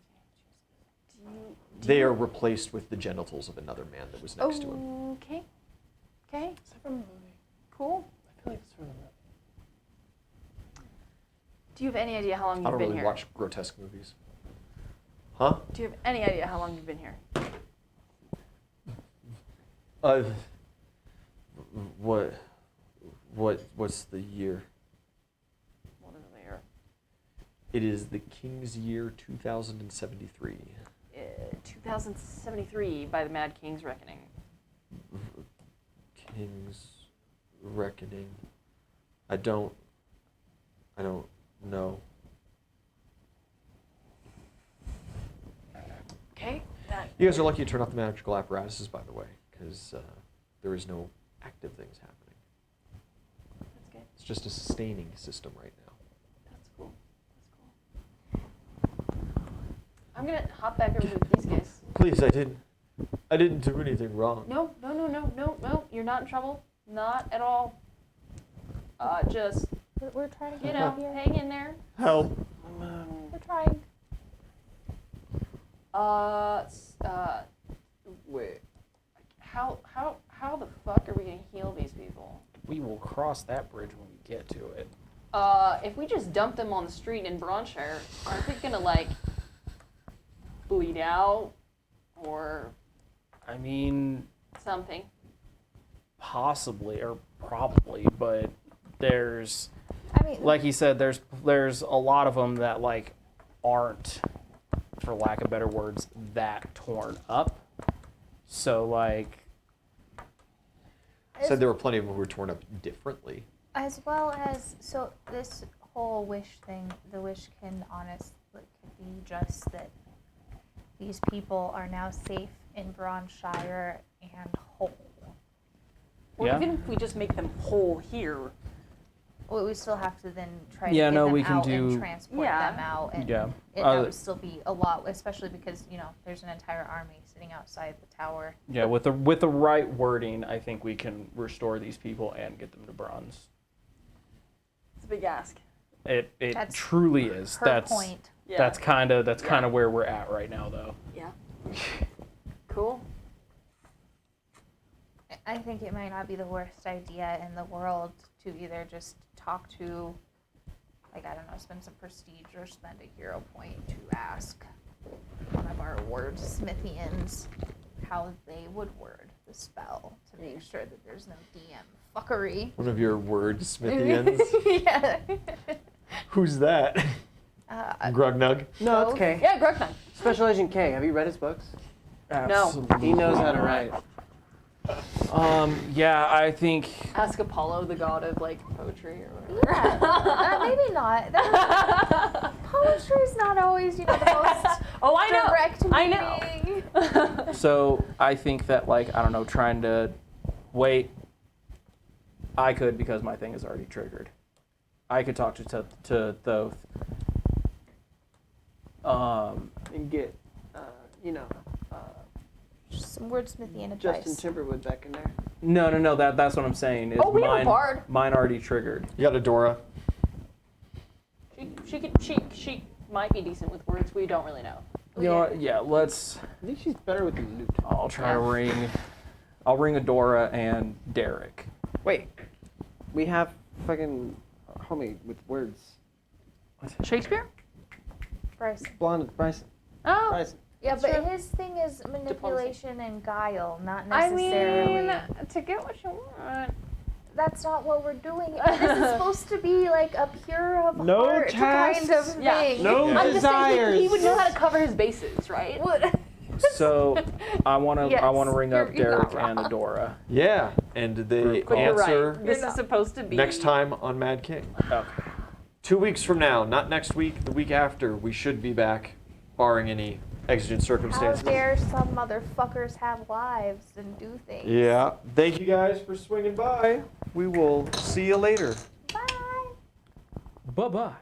They are replaced with the genitals of another man that was next to him. Okay. Okay. Is that from a movie? Cool. I feel like it's from a movie. Do you have any idea how long I you've don't been really here? watch grotesque movies. Huh? Do you have any idea how long you've been here? What's the year? What is the year? It is the King's Year 2073. 2073 by the Mad King's Reckoning. King's Reckoning. I don't know. Okay. That. You guys are lucky to turn off the magical apparatuses, by the way, because there is no active things happening. That's good. It's just a sustaining system right now. That's cool. That's cool. I'm gonna hop back over with these guys. Please, I didn't do anything wrong. No. You're not in trouble. Not at all. Just We're trying to you get know, out here. hang in there. Help. We're trying. Wait. How the fuck are we gonna heal these people? We will cross that bridge when we get to it. If we just dump them on the street in Bronshire, aren't they gonna like bleed out or I mean, something? possibly or probably, but there's, I mean, like he said, there's a lot of them that like aren't, for lack of better words, that torn up. So like, Said there were plenty of them who were torn up differently. as well as, so this whole wish thing, the wish can honestly could be just that these people are now safe in Bronshire and whole. Or Yeah. even if we just make them whole here. Well, we still have to then try Yeah, to get no, them we can out and do- transport Yeah. them out, and Yeah. that would still be a lot, especially because there's an entire army sitting outside the tower. yeah, with the right wording, I think we can restore these people and get them to bronze. It's a big ask. It That's truly is. Her That's point. Yeah. that's kind of where we're at right now, though. Yeah. Cool. I think it might not be the worst idea in the world to either just talk to, like, I don't know, spend some prestige or spend a hero point to ask one of our wordsmithians how they would word the spell to make sure that there's no DM fuckery. One of your wordsmithians. Yeah. Who's that? Grugnug? No, it's K. Yeah, Grognak. Special Agent K. Have you read his books? Absolutely. He knows how to write. Yeah, I think. Ask Apollo, the god of like poetry or whatever. Yeah. Maybe not. Poetry is not always, the most Oh, I know. direct I know. meaning. So I think that, like, I don't know, trying to wait. I could, because my thing is already triggered. I could talk to Thoth. And get, Some wordsmithy and Justin advice. Timberwood back in there. No. That's what I'm saying. Is Oh, we have a mine, bard. Mine already triggered. You got Adora. She might be decent with words. We don't really know. You know what? Yeah, let's. I think she's better with the lute. I'll try to ring. I'll ring Adora and Derek. Wait, we have fucking homie with words. Shakespeare? Bryson. Blonde Bryson. Oh. Bryson. Yeah, but True. his thing is manipulation and guile, not I necessarily. mean, to get what you want. That's not what we're doing. This is supposed to be like a pure of No heart kind of tasks, Yeah. thing. no I'm just saying desires. he would know how to cover his bases, right? What? So I want to Yes, ring up you're not Derek and wrong. Adora. Yeah, and they But you're answer right. This is supposed to be next time on Mad King. Okay. 2 weeks from now, not next week, the week after, we should be back, barring any exigent How circumstances. dare some motherfuckers have lives and do things? Yeah. Thank you guys for swinging by. We will see you later. Bye. Bye-bye.